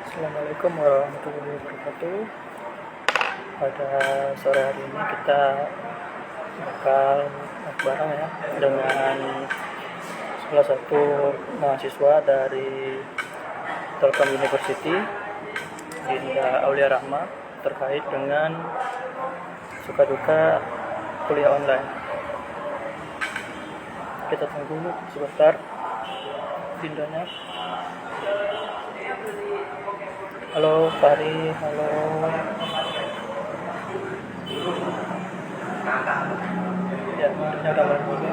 Assalamualaikum warahmatullahi wabarakatuh. Pada sore hari ini kita bakal bareng ya dengan salah satu mahasiswa dari Telkom University, Dinda Aulia Rahma, terkait dengan suka duka kuliah online. Kita tunggu sebentar Dindanya. Halo Fahri, halo. Ya, Dindanya udah mulai dulu.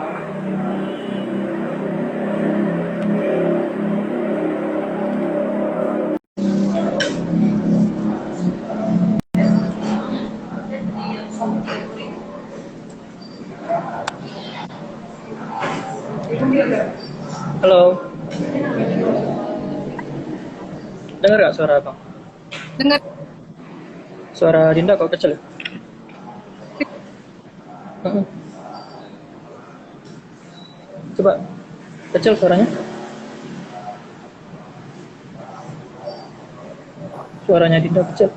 Halo, dengar gak suara abang? Dengar. Suara Dinda kok kecil ya? Coba kecil suaranya. Suaranya Dinda kecil.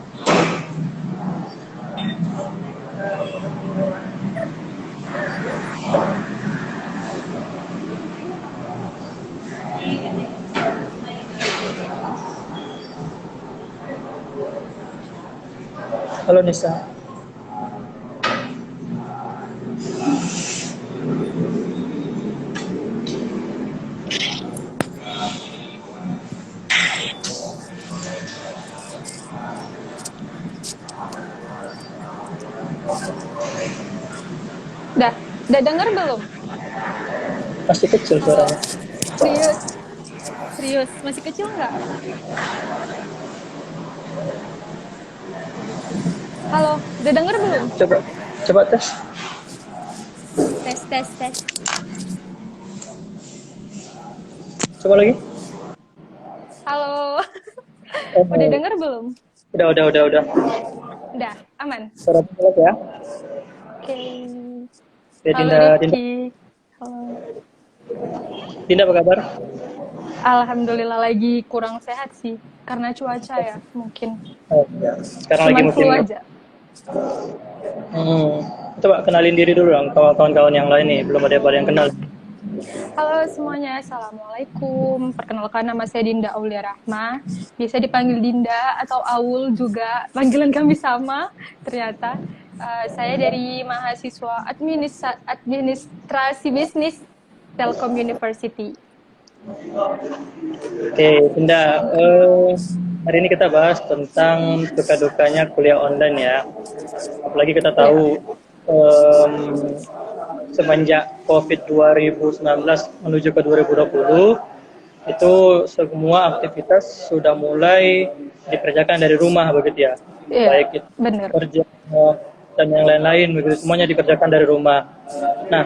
Halo Nisa. Udah dengar belum? Masih kecil suaranya. Serius, serius. Masih kecil nggak? Halo, udah dengar belum? Coba coba tes. Tes, tes, tes. Coba lagi. Halo, udah Oh, dengar belum? udah. Udah, aman. Suara jelas ya. Oke. Ya Halo Dinda, Rifki. Halo. Dinda apa kabar? Alhamdulillah lagi kurang sehat sih, karena cuaca ya mungkin. Oh, ya. Sekarang lagi Cuman musim. flu aja. Hmm. Coba kenalin diri dulu dong, kawan-kawan yang lain nih, belum ada yang kenal. Halo semuanya, Assalamualaikum. Perkenalkan nama saya Dinda Aulia Rahma. Bisa dipanggil Dinda atau Aul juga. Panggilan kami sama ternyata. Saya dari mahasiswa administrasi bisnis Telkom University. Oke, Dinda, hari ini kita bahas tentang suka dukanya kuliah online ya. Apalagi kita Ya, tahu em, semenjak COVID 2019 menuju ke 2020 itu semua aktivitas sudah mulai dikerjakan dari rumah begitu ya, iya, baik itu bener. kerja dan yang lain-lain begitu, semuanya dikerjakan dari rumah. Nah,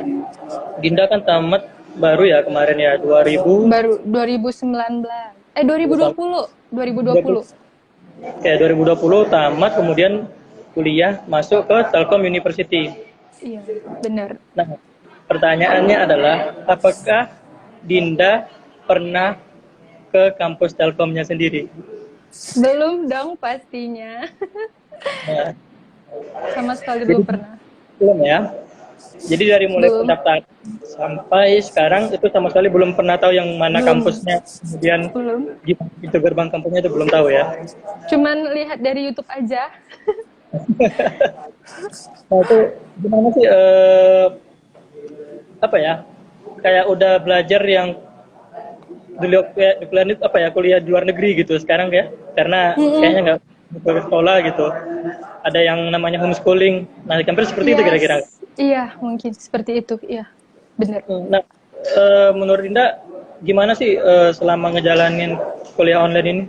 Dinda kan tamat baru ya kemarin ya, 2000 Baru 2019. 2020. 2020. kayak 2020 tamat, kemudian kuliah masuk ke Telkom University. Iya, bener. Nah, pertanyaannya adalah apakah Dinda pernah ke kampus Telkomnya sendiri? Belum dong pastinya. Nah, Sama sekali jadi belum pernah. belum ya. Jadi dari mulai Belum, pendaftaran sampai sekarang itu sama sekali belum pernah tahu yang mana belum, kampusnya, kemudian belum. gimana itu gerbang kampusnya itu belum tahu ya. Cuman lihat dari YouTube aja. Nah itu gimana sih apa ya? Kayak udah belajar yang dulu kayak kuliah itu apa ya, kuliah di luar negeri gitu sekarang ya, karena kayaknya nggak ke sekolah gitu, ada yang namanya homeschooling. Nah hampir seperti itu kira-kira. Yes, iya mungkin seperti itu, iya bener. Nah, menurut Dinda gimana sih selama ngejalanin kuliah online ini?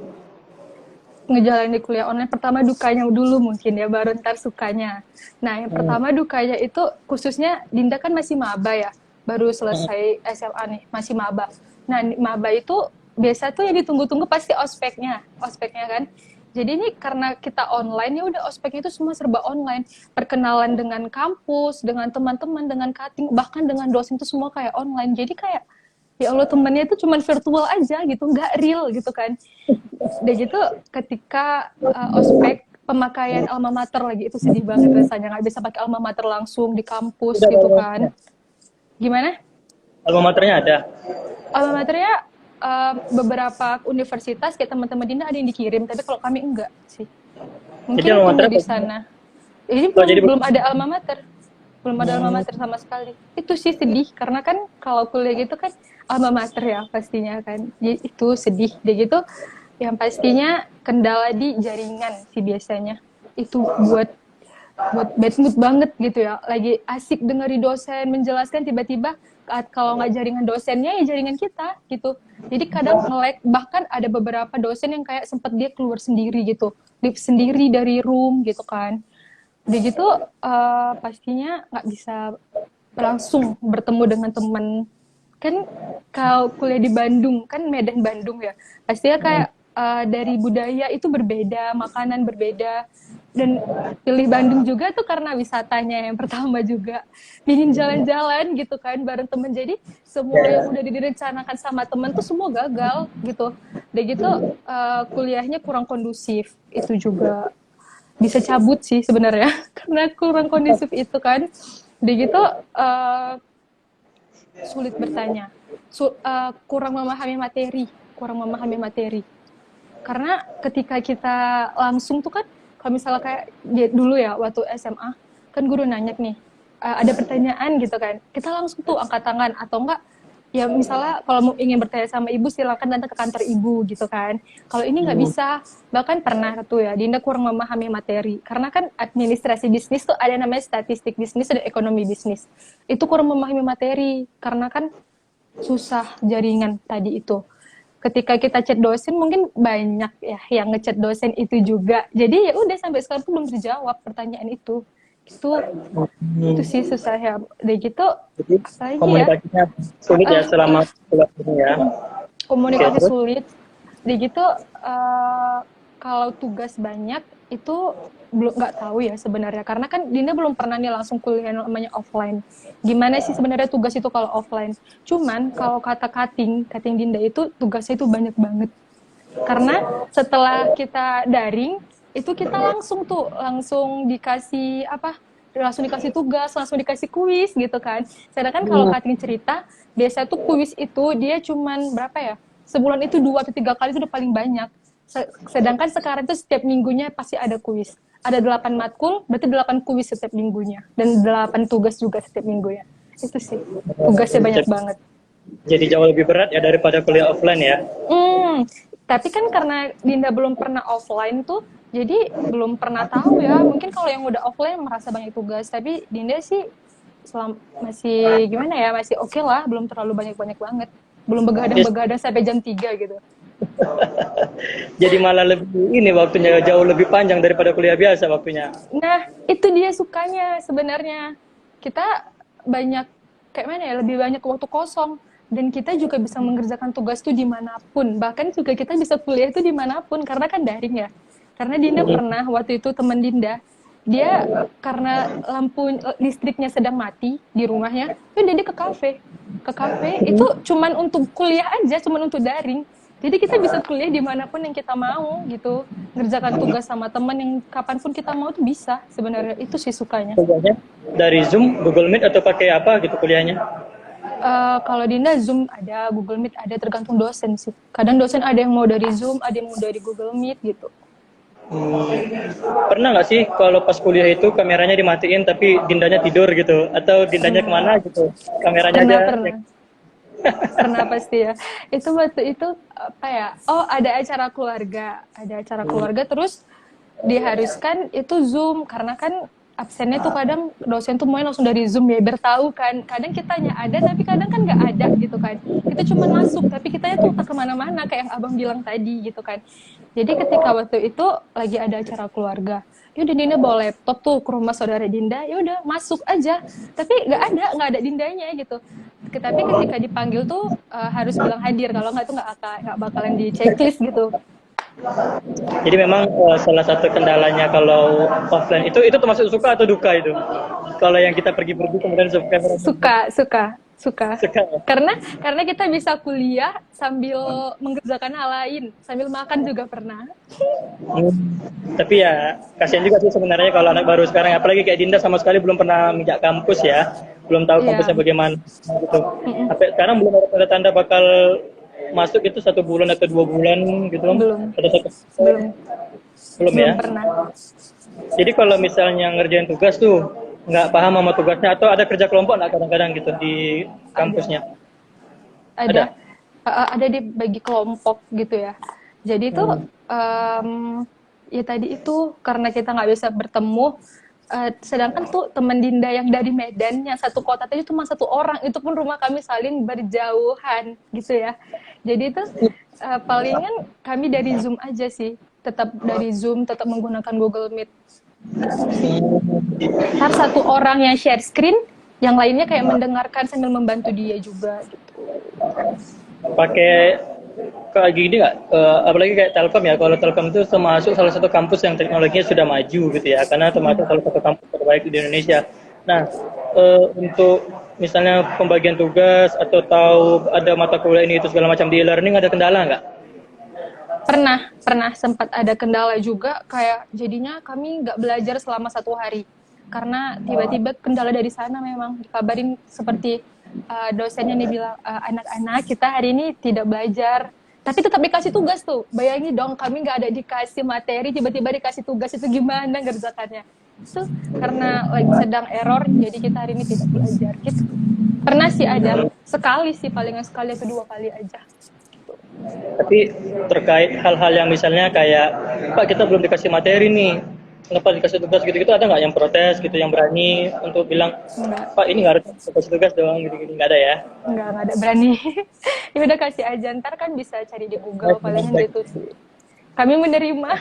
Ngejalanin kuliah online pertama dukanya dulu mungkin ya, baru ntar sukanya. Nah yang Hmm. pertama dukanya itu khususnya Dinda kan masih maba ya, baru selesai SMA nih, masih maba. Nah maba itu biasa tuh yang ditunggu-tunggu pasti ospeknya kan. Jadi ini karena kita online ya udah ospeknya itu semua serba online. Perkenalan dengan kampus, dengan teman-teman, dengan cutting, bahkan dengan dosen itu semua kayak online. Jadi kayak ya Allah temennya itu cuman virtual aja gitu, nggak real gitu kan. Udah gitu ketika ospek pemakaian alma mater lagi, itu sedih banget rasanya, nggak bisa pakai alma mater langsung di kampus Udah gitu alma kan. maternya. Gimana? Alma maternya ada. Alma maternya beberapa universitas kayak teman-teman Dinda ada yang dikirim, tapi kalau kami enggak sih. Mungkin Jadi alma tunggu mater di sana. Ini oh, jadi belum ada alma mater. Belum ada alma mater sama sekali. Itu sih sedih karena kan kalau kuliah gitu kan alma mater ya pastinya kan. Jadi itu sedih. Dia gitu yang pastinya kendala di jaringan sih biasanya. Itu buat bad mood banget gitu ya. Lagi asik dengerin dosen menjelaskan, tiba-tiba kalau nggak jaringan dosennya ya jaringan kita gitu. Jadi kadang nge-lag, bahkan ada beberapa dosen yang kayak sempet dia keluar sendiri gitu, live sendiri dari room gitu kan. Udah gitu pastinya nggak bisa langsung bertemu dengan teman. Kan kalau kuliah di Bandung, kan Medan Bandung ya, pastinya kayak dari budaya itu berbeda, makanan berbeda, dan pilih Bandung juga tuh karena wisatanya yang pertama juga, ingin jalan-jalan gitu kan bareng temen, jadi semua yang udah direncanakan sama temen tuh semua gagal gitu. Udah gitu kuliahnya kurang kondusif, itu juga bisa cabut sih sebenarnya karena kurang kondusif itu kan. Udah gitu sulit bertanya, kurang memahami materi. Karena ketika kita langsung tuh kan, kalau misalnya kayak dulu ya waktu SMA, kan guru nanya nih, ada pertanyaan gitu kan, kita langsung tuh angkat tangan, atau enggak ya misalnya kalau mau ingin bertanya sama ibu silakan datang ke kantor ibu gitu kan. Kalau ini nggak bisa, bahkan pernah tuh ya Dinda kurang memahami materi karena kan administrasi bisnis tuh ada namanya statistik bisnis, ada ekonomi bisnis, itu kurang memahami materi karena kan susah jaringan tadi itu. Ketika kita chat dosen mungkin banyak ya yang ngechat dosen itu juga, jadi ya udah sampai sekarang tuh belum terjawab pertanyaan itu. Itu sih susah ya. Udah gitu Jadi apalagi ya, komunikasinya sulit ya selama kuliah ini ya. komunikasi Oke, terus? sulit. Udah gitu kalau tugas banyak itu belum, nggak tahu ya sebenarnya, karena kan Dinda belum pernah nih langsung kuliah namanya offline. Gimana sih sebenarnya tugas itu kalau offline? Cuman kalau kata cutting Dinda itu tugasnya itu banyak banget. Karena setelah kita daring itu kita langsung dikasih apa? Langsung dikasih tugas, langsung dikasih kuis gitu kan. Sedangkan kalau cutting cerita, biasa tuh kuis itu dia cuman berapa ya? Sebulan itu 2 atau 3 kali itu udah paling banyak. Sedangkan sekarang itu setiap minggunya pasti ada kuis. Ada 8 matkul, berarti 8 kuis setiap minggunya. Dan 8 tugas juga setiap minggunya. Itu sih, tugasnya banyak banget. Jadi jauh lebih berat ya daripada kuliah offline ya. Tapi kan karena Dinda belum pernah offline tuh, jadi belum pernah tahu ya. Mungkin kalau yang udah offline merasa banyak tugas, tapi Dinda sih masih gimana ya, masih oke lah, belum terlalu banyak-banyak banget. Belum begadang-begadang sampai jam 3 gitu. Jadi malah lebih ini waktunya jauh lebih panjang daripada kuliah biasa waktunya. Nah, itu dia sukanya sebenarnya. Kita banyak, kayak mana ya, lebih banyak waktu kosong. Dan kita juga bisa mengerjakan tugas itu dimanapun. Bahkan juga kita bisa kuliah itu dimanapun, karena kan daring ya. Karena Dinda pernah, waktu itu teman Dinda, dia karena lampu listriknya sedang mati di rumahnya, dia ke kafe. Ke kafe, itu cuman untuk kuliah aja, cuman untuk daring. Jadi kita bisa kuliah dimanapun yang kita mau gitu, ngerjakan tugas sama teman yang kapanpun kita mau tuh bisa sebenarnya. Itu sih sukanya. Kuliahnya dari Zoom, Google Meet atau pakai apa gitu kuliahnya? Kalau Dinda Zoom ada, Google Meet ada, tergantung dosen sih. Kadang dosen ada yang mau dari Zoom, ada yang mau dari Google Meet gitu. Pernah nggak sih kalau pas kuliah itu kameranya dimatiin tapi Dindanya tidur gitu? Atau Dindanya kemana gitu? Kameranya Pernah, aja. pernah. Pernah pasti ya. Itu waktu itu apa ya? Oh, ada acara keluarga terus diharuskan itu Zoom karena kan absennya tuh kadang dosen tuh maunya langsung dari Zoom ya, biar tahu kan. Kadang kitanya ada tapi kadang kan nggak ada gitu kan. Kita cuma masuk tapi kitanya tuh tak kemana-mana kayak yang abang bilang tadi gitu kan. Jadi ketika waktu itu lagi ada acara keluarga, yaudah Dinda bawa laptop tuh ke rumah saudara Dinda, yaudah masuk aja. Tapi nggak ada Dindanya gitu. Tapi ketika dipanggil tuh harus bilang hadir, kalau nggak tuh nggak bakalan di checklist gitu. Jadi memang salah satu kendalanya kalau offline itu termasuk suka atau duka itu? Kalau yang kita pergi-pergi kemudian kamera Suka. Suka. Suka ya? Karena kita bisa kuliah sambil mengerjakan hal lain, sambil makan juga pernah. Hmm. Tapi ya kasihan juga sih sebenarnya kalau anak baru sekarang, apalagi kayak Dinda sama sekali belum pernah menginjak kampus ya, belum tahu Iya. kampusnya bagaimana gitu. Sampai sekarang belum ada tanda-tanda bakal masuk itu 1 bulan atau 2 bulan gitu kan? Belum. Ada satu Belum. belum Belum ya? pernah. Jadi kalau misalnya ngerjain tugas tuh nggak paham sama tugasnya atau ada kerja kelompok nggak kadang-kadang gitu di kampusnya? Ada. Ada dibagi kelompok gitu ya. Jadi tuh ya tadi itu karena kita nggak bisa bertemu, sedangkan tuh teman Dinda yang dari Medan yang satu kota tadi cuma 1 orang, itu pun rumah kami saling berjauhan gitu ya. Jadi itu palingan kami dari Zoom aja sih, tetap dari Zoom, tetap menggunakan Google Meet. Ntar 1 orang yang share screen, yang lainnya kayak mendengarkan sambil membantu dia juga gitu. Pakai kayak gini nggak? Apalagi kayak Telkom ya. Kalau Telkom itu termasuk salah satu kampus yang teknologinya sudah maju gitu ya, karena termasuk salah satu kampus terbaik di Indonesia. Nah, untuk misalnya pembagian tugas atau tahu ada mata kuliah ini itu segala macam di e-learning ada kendala nggak? Pernah sempat ada kendala juga, kayak jadinya kami nggak belajar selama 1 hari karena tiba-tiba kendala dari sana, memang dikabarin seperti dosennya nih bilang, anak-anak kita hari ini tidak belajar, tapi tetap dikasih tugas tuh. Bayangin dong, kami nggak ada dikasih materi, tiba-tiba dikasih tugas, itu gimana ngerjakannya? Itu karena lagi sedang error, jadi kita hari ini tidak belajar gitu. Pernah sih ada, sekali sih, palingan sekali atau 2 kali aja. Tapi terkait hal-hal yang misalnya kayak, Pak kita belum dikasih materi nih, kenapa dikasih tugas gitu-gitu, ada nggak yang protes gitu, yang berani untuk bilang, Enggak. Pak ini nggak harus dikasih tugas doang gitu-gitu, nggak ada ya? Enggak ada berani. Ya udah kasih aja, ntar kan bisa cari di Google, palingan gitu sih. Kami menerima.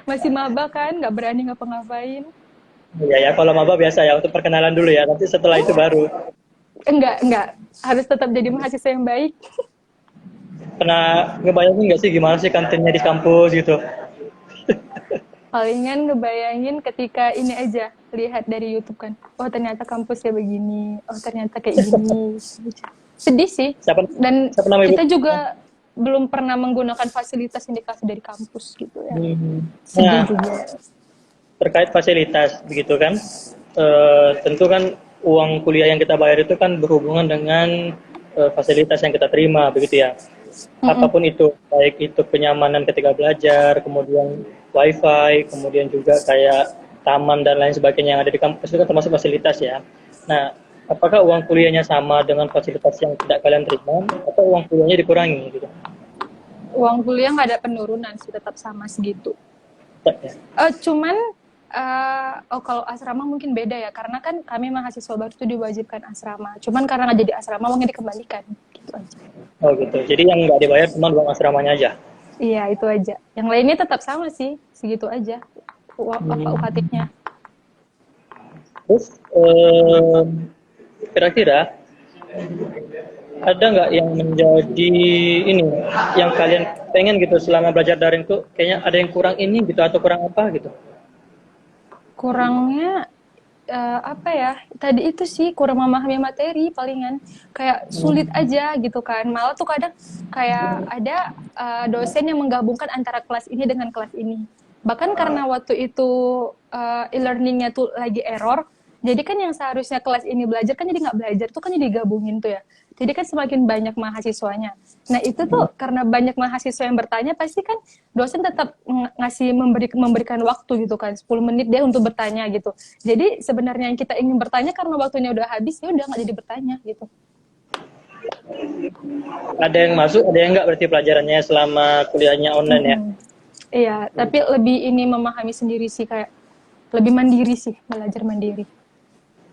Masih maba kan, nggak berani ngapa-ngapain. Iya ya, kalau maba biasa ya untuk perkenalan dulu ya, nanti setelah itu baru. Enggak. Harus tetap jadi mahasiswa yang baik. Pernah ngebayangin nggak sih gimana sih kantinnya di kampus gitu? Palingan ngebayangin ketika ini aja, lihat dari YouTube kan. Oh ternyata kampusnya begini, oh ternyata kayak gini. Sedih sih. Dan siapa nama ibu? kita juga belum pernah menggunakan fasilitas yang dikasih dari kampus gitu ya. Sedih Nah, juga. terkait fasilitas begitu kan, tentu kan uang kuliah yang kita bayar itu kan berhubungan dengan fasilitas yang kita terima begitu ya. Apapun itu, baik itu kenyamanan ketika belajar, kemudian wifi, kemudian juga kayak taman dan lain sebagainya yang ada di kampus itu kan termasuk fasilitas ya. Nah, apakah uang kuliahnya sama dengan fasilitas yang tidak kalian terima atau uang kuliahnya dikurangi gitu? Uang kuliah nggak ada penurunan sih, tetap sama segitu. Ya. Cuman kalau asrama mungkin beda ya, karena kan kami mahasiswa baru itu diwajibkan asrama. Cuman karena nggak jadi asrama, uangnya dikembalikan. Gitu aja. Oh gitu. Jadi yang nggak dibayar cuma uang asramanya aja. Iya, itu aja. Yang lainnya tetap sama sih, segitu aja. UKT-nya. Terus kira-kira ada nggak yang menjadi ini, yang kalian pengen gitu selama belajar daring tuh, kayaknya ada yang kurang ini gitu atau kurang apa gitu? Kurangnya apa ya, tadi itu sih kurang memahami materi palingan, kayak sulit aja gitu kan. Malah tuh kadang kayak ada dosen yang menggabungkan antara kelas ini dengan kelas ini, bahkan karena waktu itu e-learningnya tuh lagi error, jadi kan yang seharusnya kelas ini belajar kan jadi nggak belajar tuh, kan jadi digabungin tuh ya, jadi kan semakin banyak mahasiswanya. Nah itu tuh karena banyak mahasiswa yang bertanya, pasti kan dosen tetap memberikan waktu gitu kan, 10 menit dia untuk bertanya gitu. Jadi sebenarnya yang kita ingin bertanya, karena waktunya udah habis, ya udah nggak jadi bertanya gitu. Ada yang masuk, ada yang nggak berarti pelajarannya selama kuliahnya online ya? Iya, tapi lebih ini memahami sendiri sih, kayak lebih mandiri sih, belajar mandiri.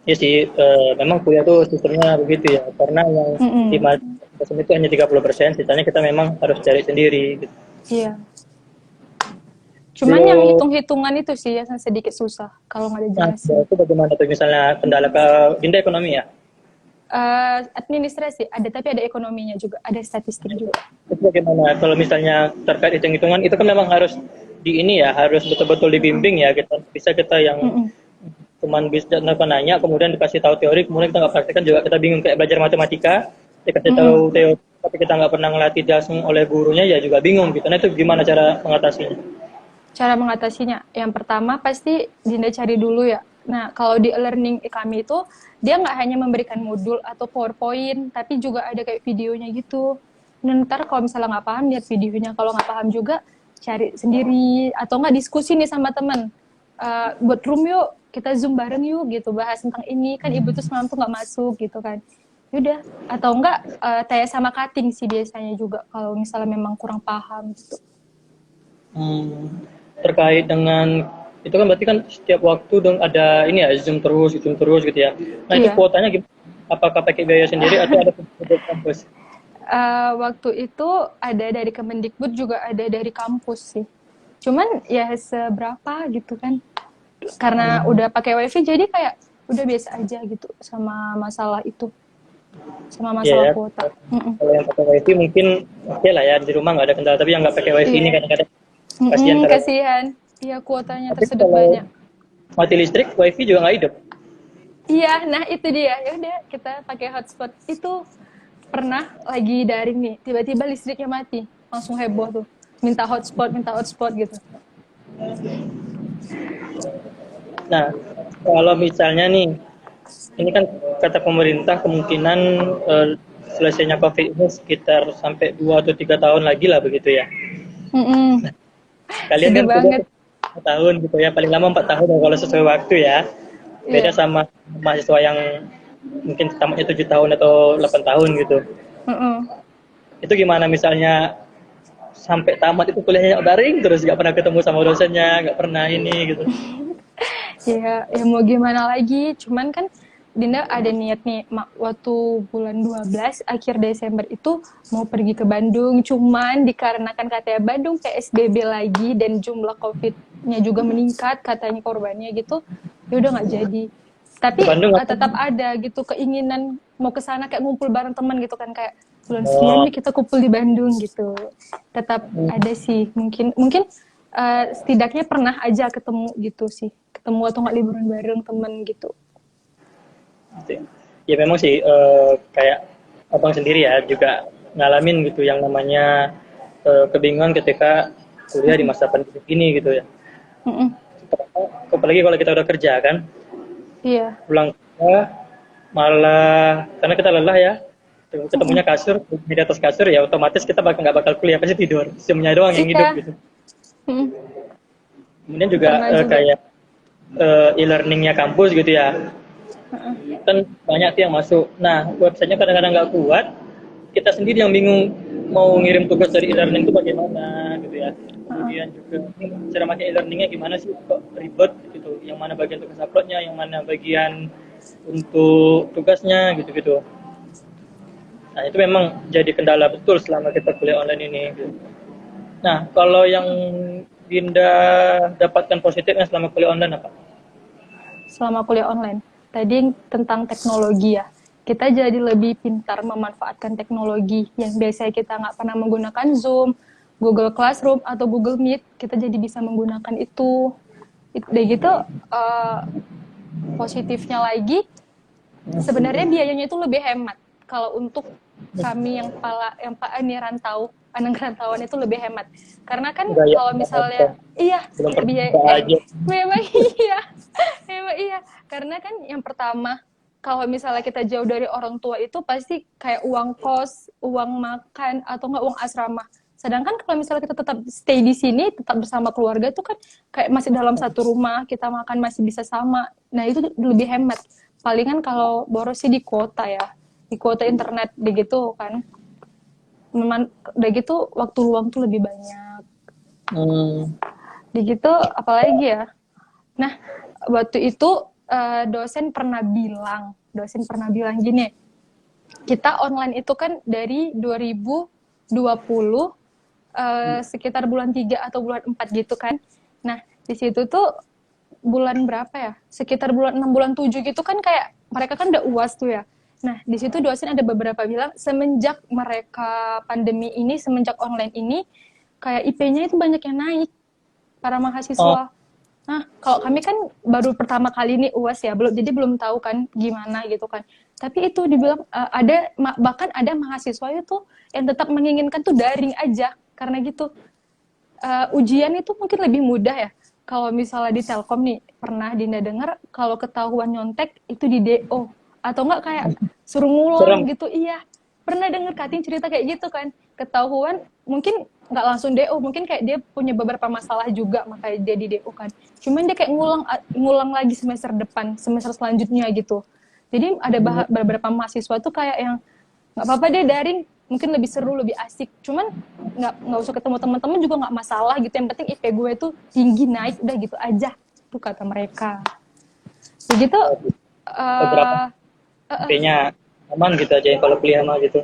Iya sih, memang kuliah tuh sistemnya begitu ya, karena yang di mahasiswa itu hanya 30%, sisanya kita memang harus cari sendiri gitu. Iya. Cuman yang hitung-hitungan itu sih yang sedikit susah kalau nggak dijelasin. Nah, itu bagaimana tuh misalnya kendala ke Dinda ekonomi ya? Administrasi ada, tapi ada ekonominya juga, ada statistik juga. Itu bagaimana kalau misalnya terkait hitung-hitungan itu kan memang harus di ini ya, harus betul-betul dibimbing ya, kita bisa kita yang cuman bisa nanya, kemudian dikasih tahu teori, kemudian kita nggak praktekkan juga kita bingung. Kayak belajar matematika, dikasih tahu teori, tapi kita nggak pernah ngelatih langsung oleh gurunya, ya juga bingung gitu. Nah itu gimana cara mengatasinya? Cara mengatasinya, yang pertama pasti Dinda cari dulu ya. Nah, kalau di e-learning kami itu, dia nggak hanya memberikan modul atau PowerPoint, tapi juga ada kayak videonya gitu. Dan ntar kalau misalnya nggak paham, lihat videonya. Kalau nggak paham juga, cari sendiri. Atau nggak diskusi nih sama temen. Buat room yuk, kita Zoom bareng yuk gitu, bahas tentang ini. Kan ibu tuh semalam tuh nggak masuk gitu kan. Yaudah. Atau enggak, tanya sama cutting sih biasanya juga, kalau misalnya memang kurang paham gitu. Terkait dengan itu kan berarti kan setiap waktu dong ada ini ya, zoom terus gitu ya. Nah itu Iya. kuotanya gimana? Apakah pakai biaya sendiri atau ada dari kampus? Waktu itu ada dari Kemendikbud, juga ada dari kampus sih. Cuman ya seberapa gitu kan. Karena udah pakai wifi jadi kayak udah biasa aja gitu sama masalah itu. Sama masalah Iya ya. kuota. Kalau yang pakai wifi mungkin oke lah ya, di rumah nggak ada kendala, tapi yang nggak pakai wifi ini Iya. kadang-kadang kasihan terhadap. Kasihan. Iya, kuotanya Tapi tersedot kalau banyak. mati listrik, wifi juga nggak hidup. Iya, nah itu dia. Ya udah kita pakai hotspot. Itu pernah lagi daring nih, tiba-tiba listriknya mati. Langsung heboh tuh. Minta hotspot gitu. Nah, kalau misalnya nih, ini kan kata pemerintah kemungkinan selesainya COVID ini sekitar sampai 2 atau 3 tahun lagi lah begitu ya. Kalian Sedih kan banget. kuliah 4 tahun gitu ya, paling lama 4 tahun kalau sesuai waktu ya. Beda Iya. sama mahasiswa yang mungkin tamatnya 7 tahun atau 8 tahun gitu. Itu gimana misalnya sampai tamat itu kuliahnya daring terus, nggak pernah ketemu sama dosennya, nggak pernah ini gitu. Ya, ya mau gimana lagi. Cuman kan Dinda ada niat nih, waktu bulan 12 akhir Desember itu mau pergi ke Bandung. Cuman dikarenakan katanya Bandung PSBB lagi dan jumlah COVID-nya juga meningkat katanya korbannya gitu, ya udah nggak jadi. Tapi Bandung apa? tetap ada gitu keinginan mau ke sana kayak ngumpul bareng teman gitu kan, kayak bulan sekian nih kita kumpul di Bandung gitu. Tetap ada sih, mungkin setidaknya pernah aja ketemu gitu sih, ketemu atau nggak liburan bareng temen gitu. Ya memang sih kayak abang sendiri ya juga ngalamin gitu yang namanya kebingungan ketika kuliah di masa pandemi ini gitu ya. Apalagi kalau kita udah kerja kan, Iya. pulang kerja malah karena kita lelah ya, ketemunya kasur, di atas kasur ya otomatis kita nggak bakal kuliah, pasti tidur, jamnya doang yang hidup Iya. gitu. Kemudian juga kayak e-learningnya kampus gitu ya, kan banyak tuh yang masuk. Nah websitenya kadang-kadang nggak kuat, kita sendiri yang bingung mau ngirim tugas dari e-learning itu bagaimana gitu ya. Kemudian juga cara pakai e-learningnya gimana sih, kok ribet gitu, yang mana bagian tugas uploadnya, yang mana bagian untuk tugasnya gitu-gitu. Nah itu memang jadi kendala betul selama kita kuliah online ini gitu. Nah kalau yang Dinda dapatkan positifnya selama kuliah online apa? Selama kuliah online, tadi tentang teknologi ya, kita jadi lebih pintar memanfaatkan teknologi yang biasanya kita nggak pernah menggunakan Zoom, Google Classroom atau Google Meet, kita jadi bisa menggunakan itu. Udah gitu positifnya lagi, sebenarnya biayanya itu lebih hemat. Kalau untuk kami yang anak rantauan itu lebih hemat. Karena kan kalau misalnya memang iya. Karena kan yang pertama, kalau misalnya kita jauh dari orang tua itu pasti kayak uang kos, uang makan, atau nggak uang asrama. Sedangkan kalau misalnya kita tetap stay di sini, tetap bersama keluarga itu kan kayak masih dalam satu rumah, kita makan masih bisa sama. Nah itu lebih hemat. Palingan kalau boros sih di kuota ya, di kuota internet, begitu kan. Udah gitu waktu luang tuh lebih banyak. Begitu apalagi ya. Nah waktu itu dosen pernah bilang gini, kita online itu kan dari 2020 sekitar bulan 3 atau bulan 4 gitu kan. Nah di situ tuh bulan berapa ya, sekitar bulan 6 bulan 7 gitu kan, kayak mereka kan udah UAS tuh ya. Nah di situ dosen ada beberapa bilang semenjak mereka pandemi ini, semenjak online ini, kayak IP-nya itu banyak yang naik para mahasiswa. Nah, kalau kami kan baru pertama kali ini UAS ya, jadi belum tahu kan gimana gitu kan. Tapi itu dibilang bahkan ada mahasiswa itu yang tetap menginginkan tuh daring aja karena gitu. Ujian itu mungkin lebih mudah ya. Kalau misalnya di Telkom nih, pernah Dinda dengar kalau ketahuan nyontek itu di DO atau enggak kayak suruh Serem. ngulang gitu. Iya. Pernah denger Kating cerita kayak gitu kan. Ketahuan mungkin nggak langsung DO, mungkin kayak dia punya beberapa masalah juga makanya dia di DO kan. Cuman dia kayak ngulang lagi semester depan, semester selanjutnya gitu. Jadi ada beberapa mahasiswa tuh kayak yang nggak apa-apa deh daring, mungkin lebih seru, lebih asik. Cuman nggak usah ketemu teman-teman juga nggak masalah gitu. Yang penting IP gue tuh tinggi naik, udah gitu aja. Itu kata mereka. Begitu. Beberapa IP-nya aman gitu aja yang kalau kuliah mah gitu.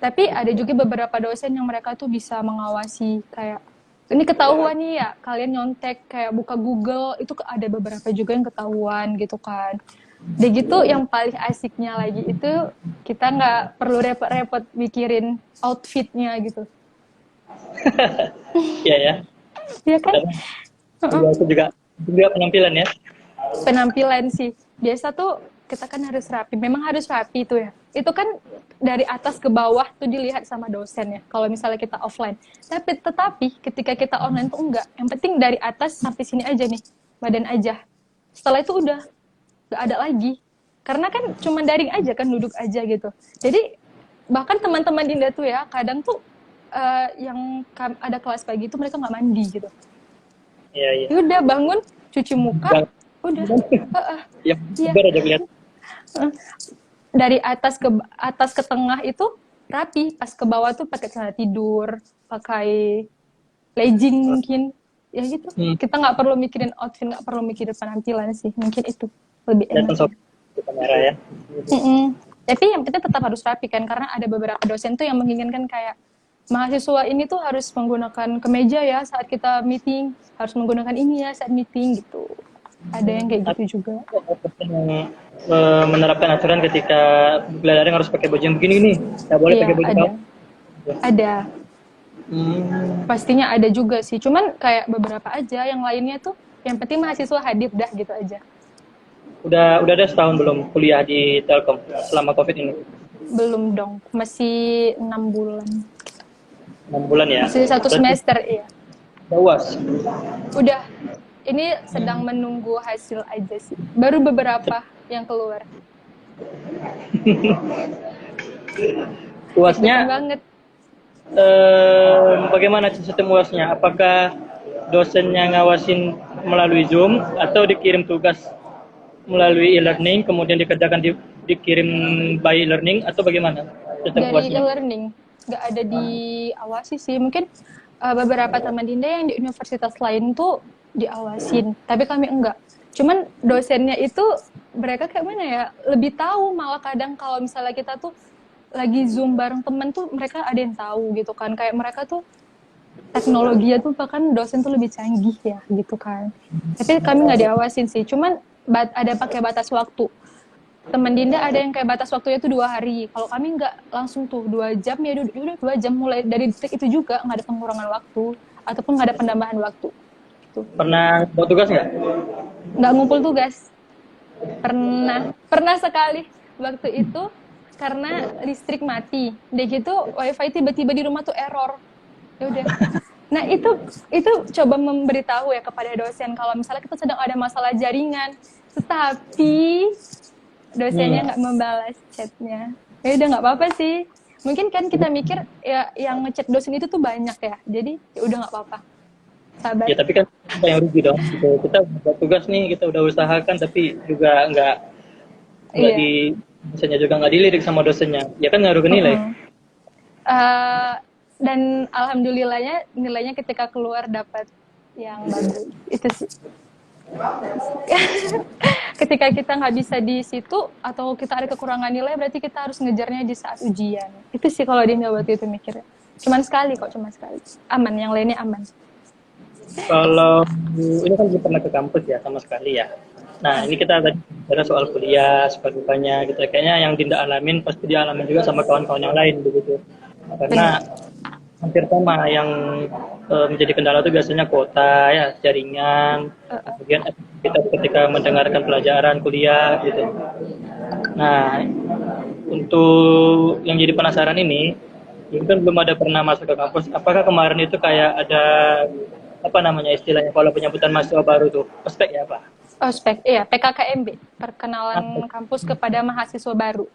Tapi ada juga beberapa dosen yang mereka tuh bisa mengawasi kayak ini ketahuan nih ya kalian nyontek kayak buka Google itu ada beberapa juga yang ketahuan gitu kan. Udah gitu yang paling asiknya lagi itu kita nggak perlu repot-repot mikirin outfitnya gitu. Iya ya. Iya kan? Itu juga penampilan ya. Penampilan sih. Biasa tuh kita kan harus rapi. Memang harus rapi tuh ya. Itu kan dari atas ke bawah tuh dilihat sama dosen ya. Kalau misalnya kita offline. Tetapi ketika kita online tuh enggak. Yang penting dari atas sampai sini aja nih. Badan aja. Setelah itu udah nggak ada lagi. Karena kan cuma daring aja kan, duduk aja gitu. Jadi bahkan teman-teman Dinda tuh ya kadang tuh yang ada kelas pagi itu mereka nggak mandi gitu. Iya, iya. Udah bangun, cuci muka, udah. Ya, biar aja lihat. Dari atas ke tengah itu rapi, pas ke bawah tuh pakai celana tidur, pakai legging mungkin. Ya gitu. Kita nggak perlu mikirin outfit, nggak perlu mikirin penampilan sih. Mungkin itu lebih enak. Di kamera ya. Tapi yang penting tetap harus rapi kan, karena ada beberapa dosen tuh yang menginginkan kayak mahasiswa ini tuh harus menggunakan kemeja ya saat kita meeting, harus menggunakan ini ya saat meeting gitu. Ada yang kayak gitu juga. Yang menerapkan aturan ketika belajar harus pakai baju yang begini nih, nggak boleh pakai baju ada. Ada. Pastinya ada juga sih. Cuman kayak beberapa aja, yang lainnya tuh yang penting mahasiswa hadir dah gitu aja. Udah ada setahun belum kuliah di Telkom selama COVID ini? Belum dong, masih 6 bulan. 6 bulan ya? Masih 1 semester, iya. Udah UAS? Udah. Ini sedang menunggu hasil aja sih. Baru beberapa yang keluar. UASnya banget. Bagaimana sistem UASnya? Apakah dosennya ngawasin melalui Zoom atau dikirim tugas melalui e-learning kemudian dikirim by e-learning atau bagaimana sistem dari UASnya? E-learning, nggak ada diawasi sih. Mungkin beberapa teman Dinda yang di universitas lain tuh diawasin, tapi kami enggak. Cuman dosennya itu mereka kayak mana ya, lebih tahu malah kadang kalau misalnya kita tuh lagi Zoom bareng temen tuh mereka ada yang tahu gitu kan. Kayak mereka tuh teknologinya tuh bahkan dosen tuh lebih canggih ya gitu kan. Tapi kami nggak diawasin sih. Cuman ada pakai batas waktu. Teman Dinda ada yang kayak batas waktunya tuh 2 hari. Kalau kami nggak langsung tuh 2 jam ya udah 2 jam mulai dari detik itu juga nggak ada pengurangan waktu ataupun nggak ada penambahan waktu. Gitu. Pernah buat tugas nggak? Nggak ngumpul tugas. Pernah sekali waktu itu karena listrik mati. Udah gitu wifi tiba-tiba di rumah tuh error. Ya udah. Nah itu coba memberitahu ya kepada dosen kalau misalnya kita sedang ada masalah jaringan, tetapi dosennya nggak membalas chatnya. Ya udah nggak apa-apa sih. Mungkin kan kita mikir ya yang ngechat dosen itu tuh banyak ya, jadi ya udah nggak apa-apa. Sabar. Ya tapi kan kita yang rugi dong. Gitu. Kita buat tugas nih, kita udah usahakan tapi juga nggak di dosennya juga nggak dilirik sama dosennya. Ya kan ngaruh ke nilai. Dan alhamdulillahnya nilainya ketika keluar dapat yang bagus. Itu sih. Ketika kita nggak bisa di situ atau kita ada kekurangan nilai berarti kita harus ngejarnya di saat ujian. Itu sih kalau Dinda waktu itu mikirnya. Cuman sekali. Aman, yang lainnya aman. Kalau ini kan belum pernah ke kampus ya sama sekali ya. Nah ini kita tadi bicara soal kuliah, soal dukanya gitu. Kayaknya yang Dinda alamin pasti dialamin juga sama kawan-kawan yang lain begitu. Karena hampir sama yang menjadi kendala itu biasanya kuota ya, jaringan, kemudian kita ketika mendengarkan pelajaran kuliah gitu. Nah, untuk yang jadi penasaran ini kan belum ada pernah masuk ke kampus. Apakah kemarin itu kayak ada apa namanya istilahnya kalau penyambutan mahasiswa baru tuh ospek ya Pak? Ospek, iya, PKKMB, perkenalan kampus kepada mahasiswa baru.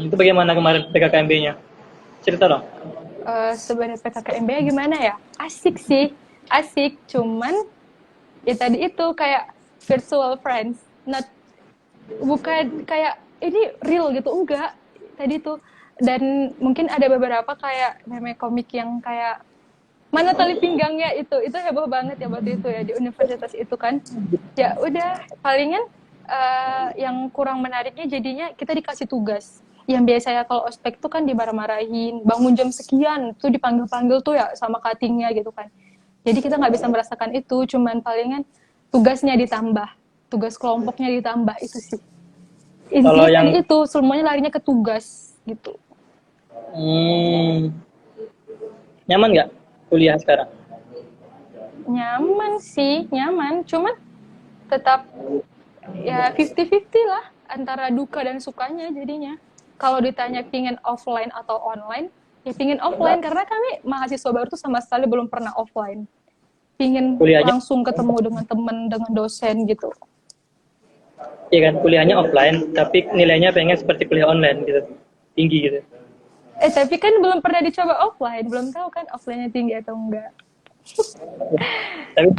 Itu bagaimana kemarin PKKMB-nya? Cerita dong. Sebenarnya PKKMB gimana ya? Asik sih, asik. Cuman ya tadi itu kayak virtual friends, bukan kayak ini real gitu, enggak. Tadi tuh dan mungkin ada beberapa kayak meme komik yang kayak mana tali pinggangnya itu heboh banget ya waktu itu ya di universitas itu kan. Ya udah palingan yang kurang menariknya jadinya kita dikasih tugas yang biasanya kalau ospek tuh kan dimarah-marahin, bangun jam sekian tuh dipanggil-panggil tuh ya sama cuttingnya gitu kan. Jadi kita nggak bisa merasakan itu, cuman palingan tugasnya ditambah, tugas kelompoknya ditambah itu sih. Kalau Intinya yang tadi itu semuanya larinya ke tugas gitu. nyaman nggak kuliah sekarang? Nyaman sih, nyaman, cuman tetap ya 50-50 lah antara duka dan sukanya jadinya. Kalau ditanya pingin offline atau online, ya pingin offline karena kami mahasiswa baru tuh sama sekali belum pernah offline. Pingin Kuliahnya, langsung ketemu dengan teman, dengan dosen gitu. ya kan kuliahnya offline, tapi nilainya pengen seperti kuliah online gitu, tinggi gitu. Tapi kan belum pernah dicoba offline, belum tahu kan offline-nya tinggi atau enggak. Tapi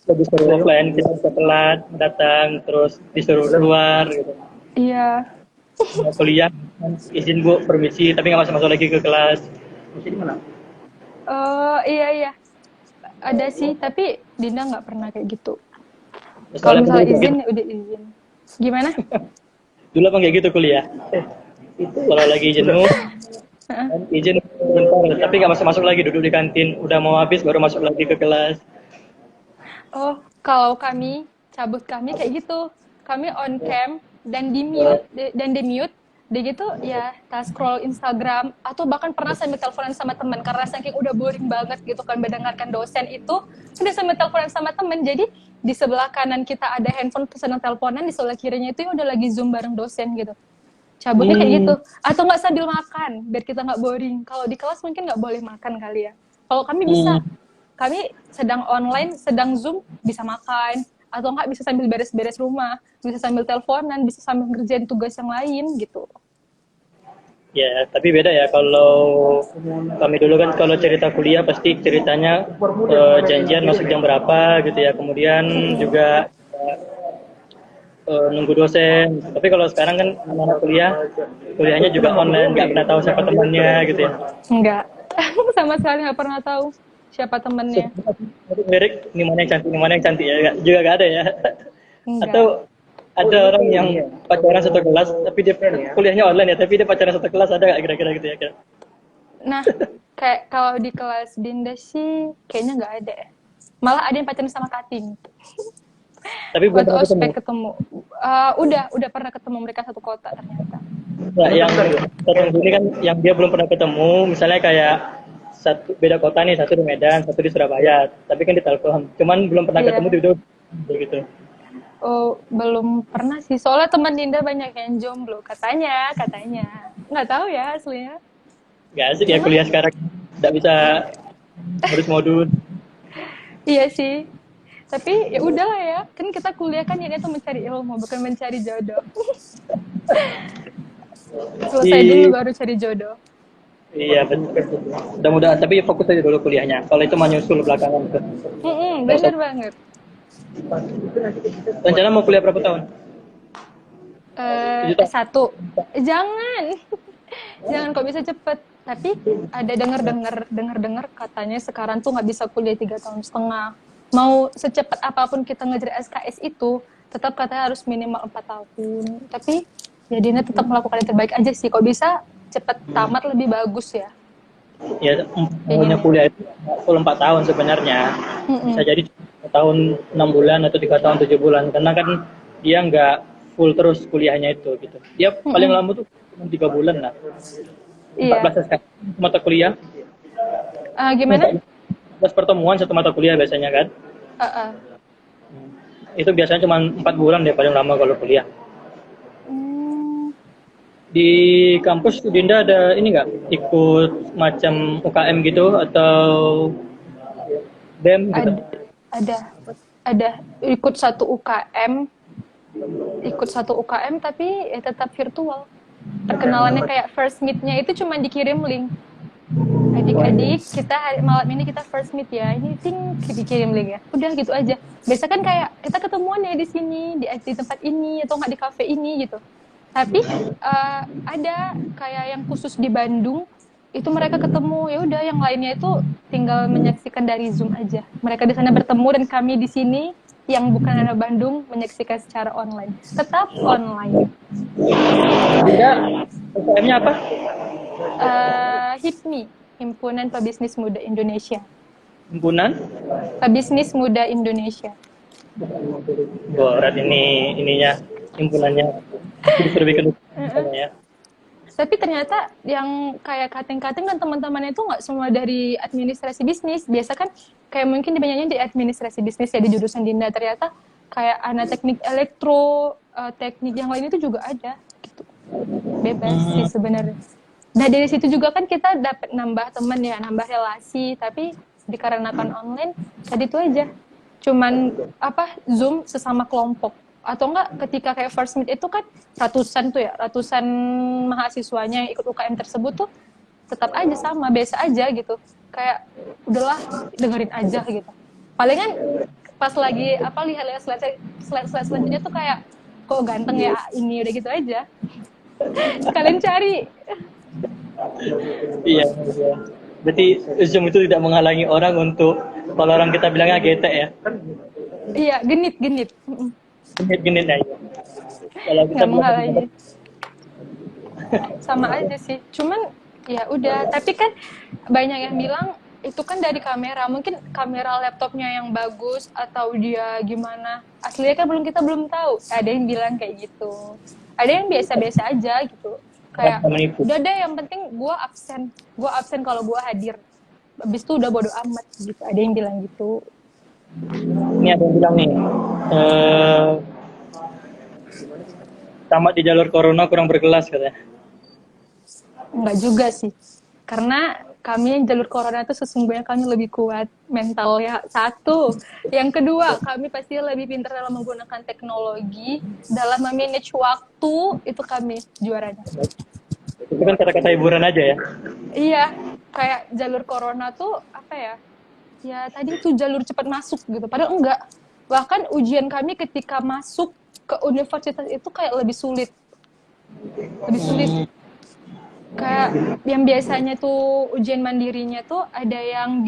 lebih seru offline, kita bisa telat datang, terus disuruh keluar gitu. Iya. Mau kuliah, izin Bu, permisi, tapi nggak masuk lagi ke kelas. Di mana? Iya. Ada sih, tapi Dinda nggak pernah kayak gitu. Kalau Soalnya misalnya dulu izin, gitu. ya udah izin. Gimana? Dulu apa kayak gitu kuliah? Kalau lagi jenuh, izin bentar, tapi nggak masuk lagi, duduk di kantin. Udah mau habis baru masuk lagi ke kelas. Oh, kalau kami, cabut kami kayak gitu. Kami on cam dan di mute, Udah gitu ya, kita scroll Instagram atau bahkan pernah sambil teleponan sama teman karena saking udah boring banget gitu kan mendengarkan dosen itu, udah sambil teleponan sama teman. Jadi di sebelah kanan kita ada handphone sedang teleponan, di sebelah kirinya itu ya udah lagi Zoom bareng dosen gitu. Cabutnya kayak gitu. Atau nggak sambil makan biar kita nggak boring. Kalau di kelas mungkin nggak boleh makan kali ya. Kalau kami bisa. Kami sedang online, sedang Zoom, bisa makan. Atau nggak bisa sambil beres-beres rumah, bisa sambil teleponan, bisa sambil ngerjain tugas yang lain gitu. Ya, tapi beda ya kalau kami dulu kan kalau cerita kuliah pasti ceritanya janjian masuk jam berapa gitu ya. Kemudian juga nunggu dosen. Tapi kalau sekarang kan anak kuliahnya juga online, nggak pernah tahu siapa temannya gitu ya. Enggak. Sama sekali nggak pernah tahu siapa temennya. Lirik, ini mana yang cantik ya, juga nggak ada ya. Enggak. Atau ada orang yang pacaran satu kelas, tapi dia kuliahnya online ya, tapi dia pacaran satu kelas, ada nggak kira-kira gitu ya? Nah, kayak kalau di kelas Dinda sih kayaknya nggak ada ya. Malah ada yang pacaran sama Kating. Tapi belum waktu pernah ospek ketemu. Udah pernah ketemu mereka satu kota ternyata. Nah, yang ini kan yang dia belum pernah ketemu, misalnya kayak satu beda kota nih, satu di Medan, satu di Surabaya, tapi kan di telepon. Cuman belum pernah ketemu di video gitu. Oh, belum pernah sih. Soalnya teman Dinda banyak yang jomblo, katanya. Nggak tahu ya aslinya. Nggak asik ya kuliah sekarang, nggak bisa harus modus. Iya sih. Tapi ya udahlah ya, kan kita kuliah kan ini tuh mencari ilmu, bukan mencari jodoh. Selesai dulu baru cari jodoh. Iya betul. Mudah-mudahan, tapi fokus aja dulu kuliahnya. Kalau itu menyusul belakangan tuh. Bener banget. Rencana mau kuliah berapa tahun? S1. Jangan kok bisa cepet. Tapi ada dengar katanya sekarang tuh nggak bisa kuliah 3,5 tahun. Mau secepat apapun kita ngejar SKS itu, tetap katanya harus minimal 4 tahun. Tapi ya Dina tetap melakukan yang terbaik aja sih. Kok bisa cepet tamat lebih bagus ya. Ya, punya kuliah itu full 4 tahun sebenarnya. Bisa jadi 1 tahun 6 bulan atau 3 tahun 7 bulan. Karena kan dia nggak full terus kuliahnya itu gitu. Dia paling lama tuh cuma 3 bulan lah. 14 SKS mata kuliah. Gimana? 14 pertemuan satu mata kuliah biasanya kan. Uh, uh. Itu biasanya cuma 4 bulan deh paling lama kalau kuliah. Di kampus Dinda ada ini nggak ikut macam UKM gitu atau BEM gitu? Ada ikut satu UKM tapi ya tetap virtual. Perkenalannya kayak first meet-nya itu cuma dikirim link. Adik-adik, kita malam ini kita first meet ya. Ini dikirim link ya. Udah gitu aja. Biasa kan kayak kita ketemuan ya di sini, di tempat ini atau nggak di kafe ini gitu. Tapi ada kayak yang khusus di Bandung, itu mereka ketemu, ya udah yang lainnya itu tinggal menyaksikan dari Zoom aja. Mereka di sana bertemu dan kami di sini yang bukan anak Bandung menyaksikan secara online. Tetap online. UKM-nya apa? HIPMI, Himpunan Pebisnis Muda Indonesia. Himpunan? Pebisnis Muda Indonesia. Berat ininya himpunannya. Disuruh bikin ya. Tapi ternyata yang kayak cutting dan teman-temannya itu nggak semua dari administrasi bisnis. Biasa kan kayak mungkin dibanyaknya di administrasi bisnis ya di jurusan Dinda. Ternyata kayak anak teknik elektro, teknik yang lain itu juga ada. Gitu. Bebas sih sebenarnya. Nah dari situ juga kan kita dapat nambah teman ya, nambah relasi. Tapi dikarenakan online, tadi itu aja. Cuman Zoom sesama kelompok. Atau enggak ketika kayak first meet itu kan ratusan mahasiswanya yang ikut UKM tersebut tuh tetap aja sama, biasa aja gitu. Kayak udahlah dengerin aja gitu. Palingan pas lagi lihat slide selanjutnya tuh kayak kok ganteng ya ini, udah gitu aja. Kalian cari. Iya. Berarti Zoom itu tidak menghalangi orang untuk, kalau orang kita bilangnya gete ya. Iya, genit. Genit ya. Kalau kita menghalangi. Sama aja sih. Cuman ya udah, tapi kan banyak yang bilang itu kan dari kamera. Mungkin kamera laptopnya yang bagus atau dia gimana. Aslinya kan kita belum tahu. Ada yang bilang kayak gitu. Ada yang biasa-biasa aja gitu. Kayak udah deh yang penting gue absen kalau gue hadir. Habis itu udah bodo amat gitu. Ada yang bilang gitu. Ini ada yang bilang nih, tamat di jalur corona kurang berkelas katanya. Enggak juga sih, karena kami yang jalur corona itu sesungguhnya kami lebih kuat mental ya, satu. Yang kedua, kami pasti lebih pintar dalam menggunakan teknologi, dalam memanage waktu, itu kami juaranya. Itu kan kata-kata hiburan aja ya? Iya, kayak jalur corona tuh ya tadi tuh jalur cepat masuk gitu, padahal enggak. Bahkan ujian kami ketika masuk ke universitas itu kayak lebih sulit. Kayak yang biasanya tuh ujian mandirinya tuh ada yang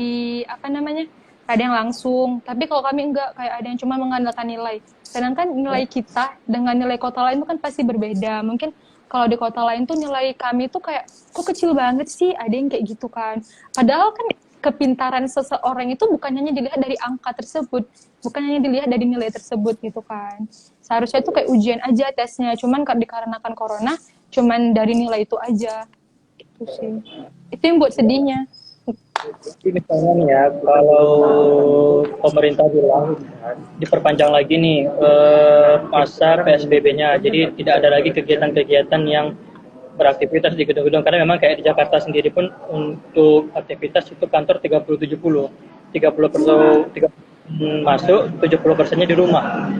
ada yang langsung. Tapi kalau kami enggak, kayak ada yang cuma mengandalkan nilai. Sedangkan nilai kita dengan nilai kota lain itu kan pasti berbeda. Mungkin kalau di kota lain tuh nilai kami tuh kayak kok kecil banget sih, ada yang kayak gitu kan. Padahal kan kepintaran seseorang itu bukan hanya dilihat dari angka tersebut, bukan hanya dilihat dari nilai tersebut gitu kan. Seharusnya itu kayak ujian aja tesnya, cuman dikarenakan corona, cuman dari nilai itu aja. Gitu sih. Itu yang buat sedihnya. Misalnya nih ya, kalau pemerintah bilang diperpanjang lagi nih masa PSBB-nya, jadi tidak ada lagi kegiatan-kegiatan yang beraktivitas di gedung-gedung, karena memang kayak di Jakarta sendiri pun untuk aktivitas itu kantor 30-70 masuk, 70%-nya di rumah.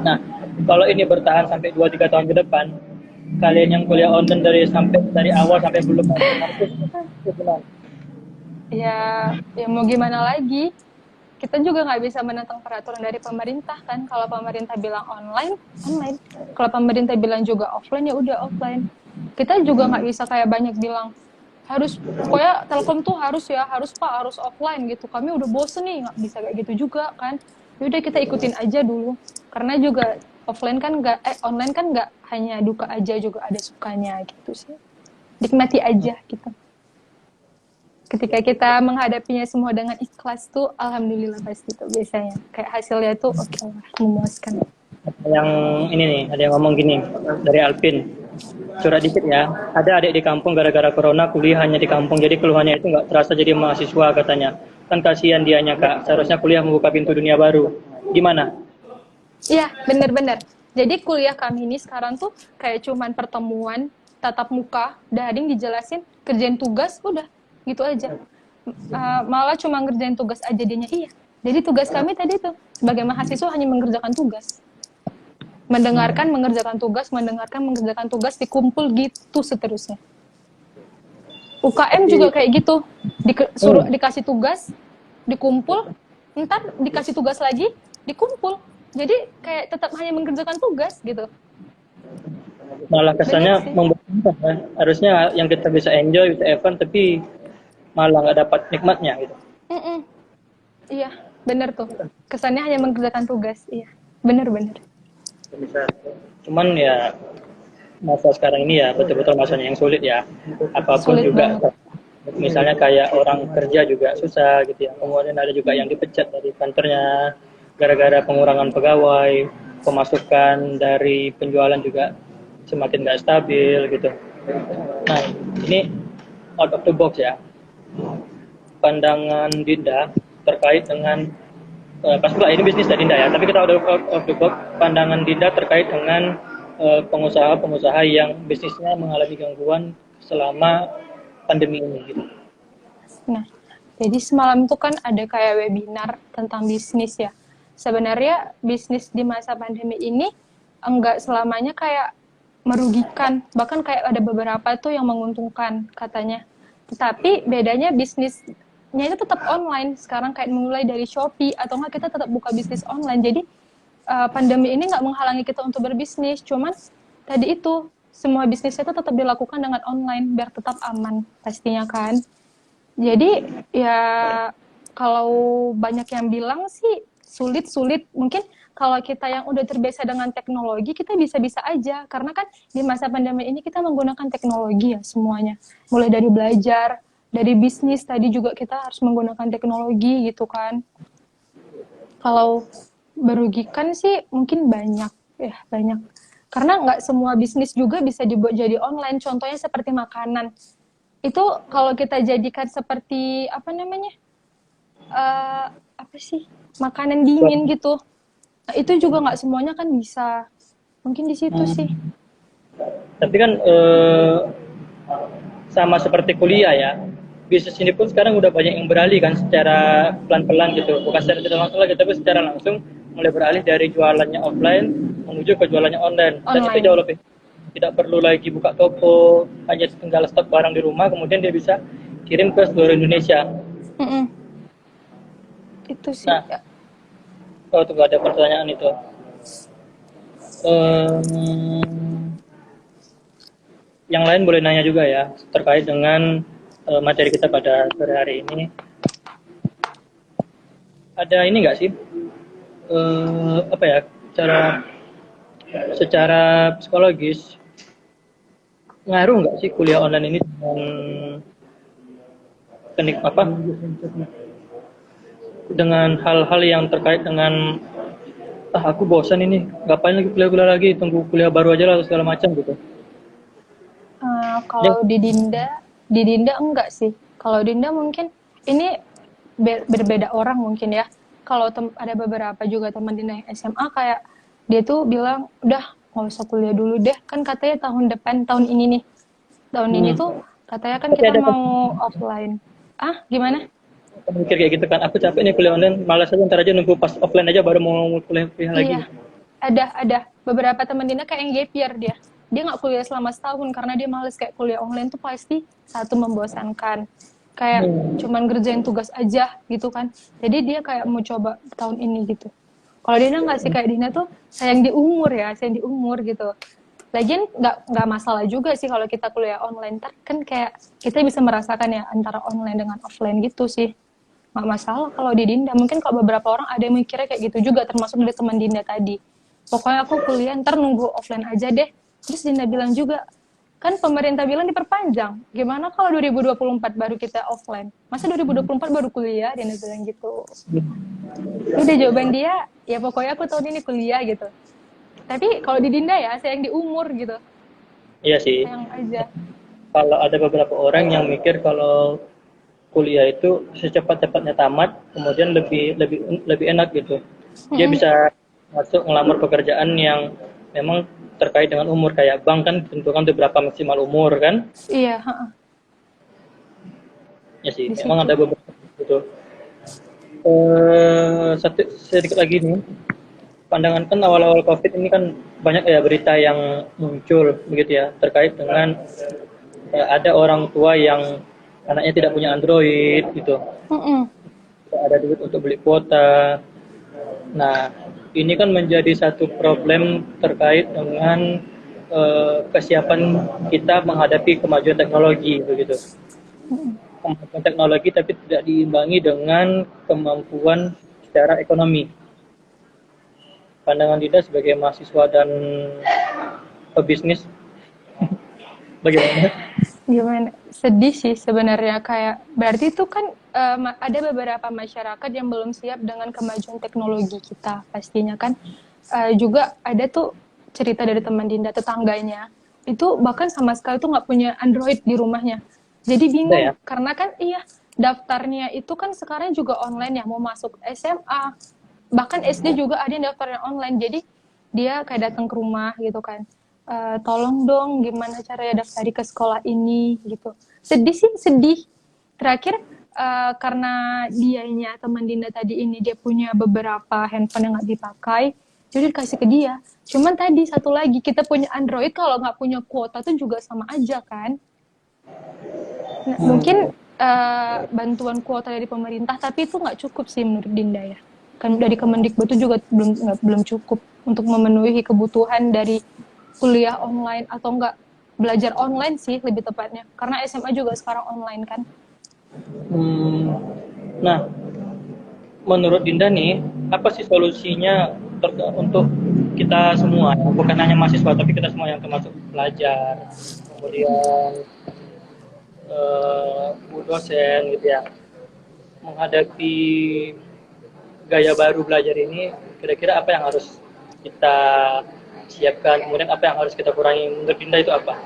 Nah, kalau ini bertahan sampai 2-3 tahun ke depan, kalian yang kuliah online dari awal sampai belum masuk, ya mau gimana lagi, kita juga nggak bisa menentang peraturan dari pemerintah kan. Kalau pemerintah bilang online, kalau pemerintah bilang juga offline, ya udah offline. Kita juga nggak bisa kayak banyak bilang harus, pokoknya Telkom tuh harus offline gitu. Kami udah bosen nih, nggak bisa kayak gitu juga kan. Yaudah kita ikutin aja dulu, karena juga online kan nggak hanya duka aja, juga ada sukanya gitu sih. Nikmati aja gitu. Ketika kita menghadapinya semua dengan ikhlas tuh, alhamdulillah pasti tuh biasanya kayak hasilnya tuh oke lah, memuaskan. Yang ini nih, ada yang ngomong gini dari Alvin. curhat dikit ya. Ada adik di kampung gara-gara corona kuliah hanya di kampung, jadi keluhannya itu nggak terasa jadi mahasiswa katanya. Kan kasihan dianya kak, seharusnya kuliah membuka pintu dunia baru. Gimana? Iya, bener-bener. Jadi kuliah kami ini sekarang tuh kayak cuman pertemuan, tatap muka, daring dijelasin, kerjain tugas, udah gitu aja. Malah cuma ngerjain tugas aja dianya, iya. Jadi tugas kami tadi tuh, sebagai mahasiswa hanya mengerjakan tugas. Mendengarkan, mengerjakan tugas, dikumpul gitu seterusnya. UKM juga kayak gitu, dikasih tugas, dikumpul, ntar dikasih tugas lagi, dikumpul. Jadi kayak tetap hanya mengerjakan tugas gitu. Malah kesannya membosankan ya. Harusnya yang kita bisa enjoy, bisa event, tapi malah nggak dapat nikmatnya gitu. Iya, bener tuh. Kesannya hanya mengerjakan tugas. Iya, bener-bener. Cuman ya masa sekarang ini ya betul-betul masanya yang sulit ya. Apapun sulit juga. Banget. Misalnya kayak orang kerja juga susah gitu ya. Kemudian ada juga yang dipecat dari kantornya gara-gara pengurangan pegawai, pemasukan dari penjualan juga semakin nggak stabil gitu. Nah ini out of the box ya. Pandangan Dinda terkait dengan pasti ini bisnis dari Dinda ya, tapi kita out of the box pandangan Dinda terkait dengan pengusaha-pengusaha yang bisnisnya mengalami gangguan selama pandemi ini gitu. Nah, jadi semalam itu kan ada kayak webinar tentang bisnis ya. Sebenarnya bisnis di masa pandemi ini enggak selamanya kayak merugikan, bahkan kayak ada beberapa tuh yang menguntungkan katanya. Tetapi bedanya bisnisnya itu tetap online. Sekarang kayak mulai dari Shopee atau enggak kita tetap buka bisnis online. Jadi pandemi ini nggak menghalangi kita untuk berbisnis, cuman tadi itu semua bisnisnya itu tetap dilakukan dengan online biar tetap aman pastinya kan. Jadi ya kalau banyak yang bilang sih sulit, mungkin kalau kita yang udah terbiasa dengan teknologi kita bisa-bisa aja, karena kan di masa pandemi ini kita menggunakan teknologi ya semuanya, mulai dari belajar, dari bisnis tadi juga kita harus menggunakan teknologi gitu kan. Kalau merugikan sih mungkin banyak, karena nggak semua bisnis juga bisa dibuat jadi online. Contohnya seperti makanan, itu kalau kita jadikan seperti makanan dingin gitu, nah, itu juga nggak semuanya kan bisa. Mungkin di situ sih. Tapi kan sama seperti kuliah ya, bisnis ini pun sekarang udah banyak yang beralih kan secara pelan-pelan gitu, bukan secara tidak langsung lagi, tapi secara langsung mulai beralih dari jualannya offline menuju ke jualannya online. Dan itu jauh lebih tidak perlu lagi buka toko, hanya tinggal stok barang di rumah, kemudian dia bisa kirim ke seluruh Indonesia. Itu sih. Nah, tunggu ada pertanyaan itu. Yang lain boleh nanya juga ya terkait dengan materi kita pada sore hari ini. Ada ini nggak sih secara psikologis ngaruh nggak sih kuliah online ini dengan hal-hal yang terkait dengan aku bosan ini, ngapain lagi kuliah lagi, tunggu kuliah baru aja lah segala macam gitu. Kalau di Dinda enggak sih. Kalau Dinda mungkin ini berbeda orang mungkin ya. Kalau ada beberapa juga teman Dinda yang SMA kayak dia tuh bilang udah nggak usah kuliah dulu deh, kan katanya tahun ini nih, ini tuh katanya kan kita mau offline. Gimana? Mikir kayak gitu kan, aku capek nih kuliah online, malas aja ntar aja nunggu pas offline aja baru mau kuliah lagi. Iya, ada beberapa teman Dinda kayak yang gap year dia nggak kuliah selama setahun karena dia males, kayak kuliah online tuh pasti satu membosankan, kayak cuman ngerjain tugas aja gitu kan. Jadi dia kayak mau coba tahun ini gitu. Kalau Dina nggak sih, kayak Dina tuh sayang di umur gitu. Lagian nggak masalah juga sih kalau kita kuliah online, kan kayak kita bisa merasakan ya antara online dengan offline gitu sih. Nggak masalah kalau di Dinda. Mungkin kalau beberapa orang ada yang mikirnya kayak gitu juga, termasuk dari teman Dinda tadi. Pokoknya aku kuliah ntar nunggu offline aja deh. Terus Dinda bilang juga, kan pemerintah bilang diperpanjang. Gimana kalau 2024 baru kita offline? Masa 2024 baru kuliah? Dinda bilang gitu. Udah jawaban dia, ya pokoknya aku tahun ini kuliah gitu. Tapi kalau di Dinda ya, sayang di umur gitu. Iya sih. Sayang aja. Kalau ada beberapa orang yang mikir kalau kuliah itu secepat-cepatnya tamat, kemudian lebih enak gitu. Dia Mm-mm. bisa masuk ngelamar pekerjaan yang memang terkait dengan umur, kayak bank kan tentukan tuh berapa maksimal umur kan. Iya, heeh. Ya sih, Di memang situ. ada beberapa gitu. Sedikit lagi nih, pandangan kan awal-awal COVID ini kan banyak ya berita yang muncul begitu ya terkait dengan ada orang tua yang anaknya tidak punya Android gitu, Mm-mm. tidak ada duit untuk beli kuota. Nah, ini kan menjadi satu problem terkait dengan kesiapan kita menghadapi kemajuan teknologi begitu. Kemajuan teknologi tapi tidak diimbangi dengan kemampuan secara ekonomi. Pandangan Dinda sebagai mahasiswa dan pebisnis bagaimana? Gimana? Sedih sih sebenarnya, kayak berarti itu kan ada beberapa masyarakat yang belum siap dengan kemajuan teknologi kita pastinya kan. Juga ada tuh cerita dari teman Dinda, tetangganya itu bahkan sama sekali tuh nggak punya Android di rumahnya. Jadi Ada bingung ya? karena kan iya, daftarnya itu kan sekarang juga online ya, mau masuk SMA bahkan SD juga ada yang daftarnya online. Jadi dia kayak datang ke rumah gitu kan, tolong dong gimana caranya daftari ke sekolah ini gitu. Sedih sih, sedih. Terakhir karena dianya teman Dinda tadi ini dia punya beberapa handphone yang nggak dipakai, jadi dikasih ke dia. Cuman tadi satu lagi, kita punya Android kalau nggak punya kuota tuh juga sama aja kan. Nah, mungkin bantuan kuota dari pemerintah, tapi itu nggak cukup sih menurut Dinda ya. Kan dari Kemendikbud itu juga belum cukup untuk memenuhi kebutuhan dari kuliah online atau enggak belajar online sih lebih tepatnya. Karena SMA juga sekarang online kan. Hmm, nah, menurut Dinda nih, apa sih solusinya untuk kita semua, ya? Bukan hanya mahasiswa, tapi kita semua yang termasuk pelajar, kemudian dosen gitu ya, menghadapi gaya baru belajar ini, kira-kira apa yang harus kita siapkan, kemudian apa yang harus kita kurangi, menurut Dinda itu apa?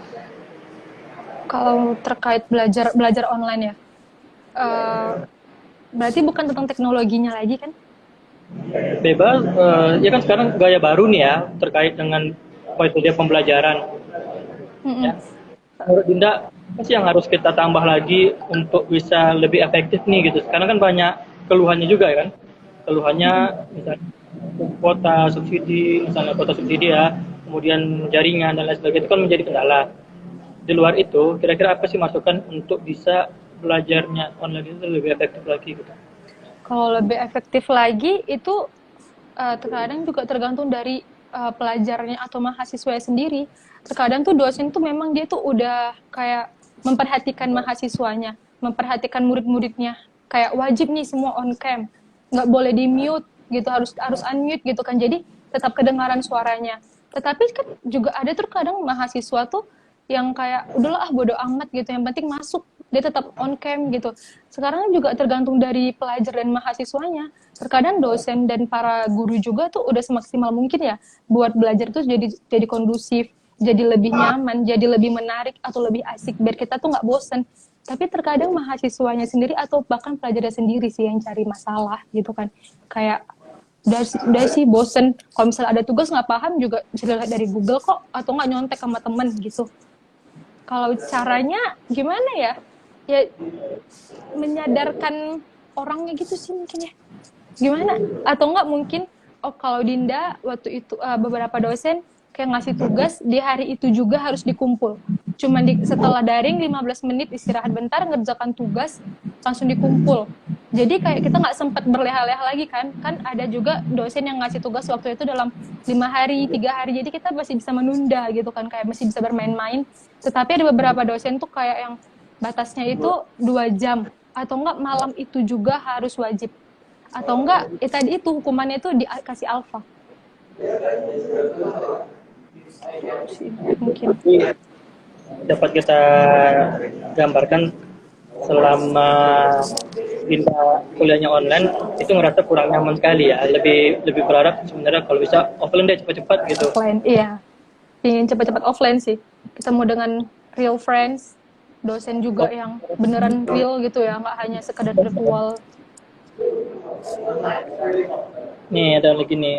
Kalau terkait belajar online ya, uh, berarti bukan tentang teknologinya lagi kan? Bebas, ya kan sekarang gaya baru nih ya, terkait dengan metode pembelajaran. Mm-mm. Ya. Menurut Dinda, apa sih yang harus kita tambah lagi untuk bisa lebih efektif nih gitu? Sekarang kan banyak keluhannya juga ya kan? Keluhannya misalnya kuota subsidi ya, kemudian jaringan dan lain sebagainya itu kan menjadi kendala. Di luar itu, kira-kira apa sih masukan untuk bisa belajarnya online itu lebih efektif lagi gitu? Kalau lebih efektif lagi itu terkadang juga tergantung dari pelajarnya atau mahasiswa sendiri. Terkadang tuh dosen tuh memang dia tuh udah kayak memperhatikan mahasiswanya, memperhatikan murid-muridnya. Kayak wajib nih semua on cam, nggak boleh di mute gitu, harus harus unmute gitu kan. Jadi tetap kedengaran suaranya. Tetapi kan juga ada tuh kadang mahasiswa tuh yang kayak udahlah bodo amat gitu, yang penting masuk, dia tetap on cam gitu. Sekarang juga tergantung dari pelajar dan mahasiswanya. Terkadang dosen dan para guru juga tuh udah semaksimal mungkin ya buat belajar tuh jadi kondusif, jadi lebih nyaman, jadi lebih menarik atau lebih asik biar kita tuh nggak bosen. Tapi terkadang mahasiswanya sendiri atau bahkan pelajarnya sendiri sih yang cari masalah gitu kan. Kayak udah sih bosen, kalau misalnya ada tugas nggak paham juga bisa lihat dari Google kok, atau nggak nyontek sama temen gitu. Kalau caranya gimana ya? Ya menyadarkan orangnya gitu sih mungkin ya. Gimana? Atau enggak mungkin kalau Dinda waktu itu beberapa dosen kayak ngasih tugas di hari itu juga harus dikumpul. Cuman setelah daring 15 menit istirahat bentar ngerjakan tugas langsung dikumpul. Jadi kayak kita nggak sempat berleha-leha lagi kan. Kan ada juga dosen yang ngasih tugas waktu itu dalam 5 hari, 3 hari. Jadi kita masih bisa menunda gitu kan, kayak masih bisa bermain-main. Tetapi ada beberapa dosen tuh kayak yang batasnya itu 2 jam atau enggak malam itu juga harus wajib, atau enggak tadi itu hukumannya itu dikasih alfa mungkin. Jadi dapat kita gambarkan selama Dinda kuliahnya online itu ngerasa kurang nyaman sekali ya, lebih berharap sebenarnya kalau bisa offline deh cepat-cepat gitu. Offline, iya, ingin cepat-cepat offline sih. ketemu dengan real friends, dosen juga yang beneran real gitu ya, nggak hanya sekedar virtual. Nih ada lagi nih,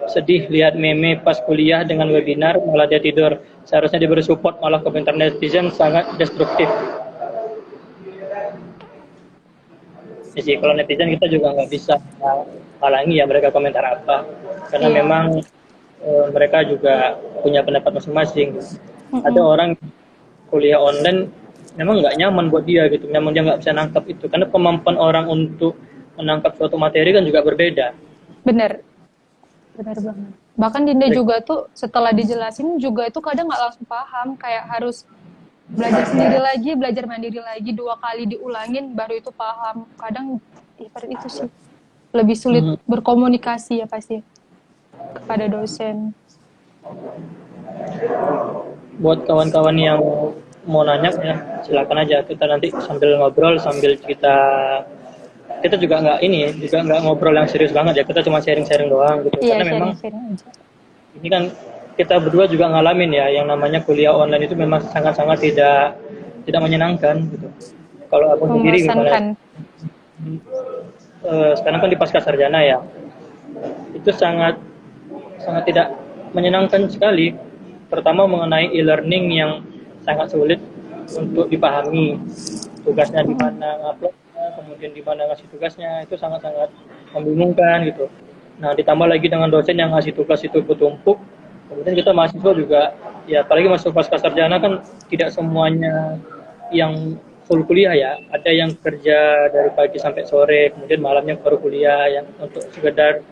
sedih lihat meme pas kuliah dengan webinar malah dia tidur. Seharusnya diberi support, malah komentar netizen sangat destruktif. Ya sih, kalau netizen kita juga nggak bisa halangi ya mereka komentar apa, karena Iya. memang mereka juga punya pendapat masing-masing. Ada orang kuliah online memang nggak nyaman buat dia gitu, memang dia nggak bisa nangkap itu, karena kemampuan orang untuk menangkap suatu materi kan juga berbeda. Bener, bener banget. Bahkan Dinda juga tuh setelah dijelasin juga itu kadang nggak langsung paham, kayak harus belajar sendiri lagi, belajar mandiri lagi, 2 kali diulangin baru itu paham. Kadang ibarat itu sih lebih sulit berkomunikasi ya pasti kepada dosen. Buat kawan-kawan yang mau nanya ya silakan aja, kita nanti sambil ngobrol sambil kita juga nggak juga nggak ngobrol yang serius banget ya, kita cuma sharing-sharing doang gitu. Iya, Karena memang sharing-sharing aja. ini kan kita berdua juga ngalamin ya yang namanya kuliah online itu memang sangat-sangat tidak menyenangkan gitu. Kalau aku sendiri misalnya Membosankan. sekarang kan di pasca sarjana ya, itu sangat sangat tidak menyenangkan sekali. Pertama mengenai e-learning yang sangat sulit untuk dipahami, tugasnya di mana nguploadnya, kemudian di mana ngasih tugasnya, itu sangat-sangat membingungkan gitu. Nah ditambah lagi dengan dosen yang ngasih tugas itu bertumpuk, kemudian kita mahasiswa juga ya, apalagi masuk pasca sarjana kan tidak semuanya yang full kuliah ya, ada yang kerja dari pagi sampai sore, kemudian malamnya baru kuliah yang untuk sekedar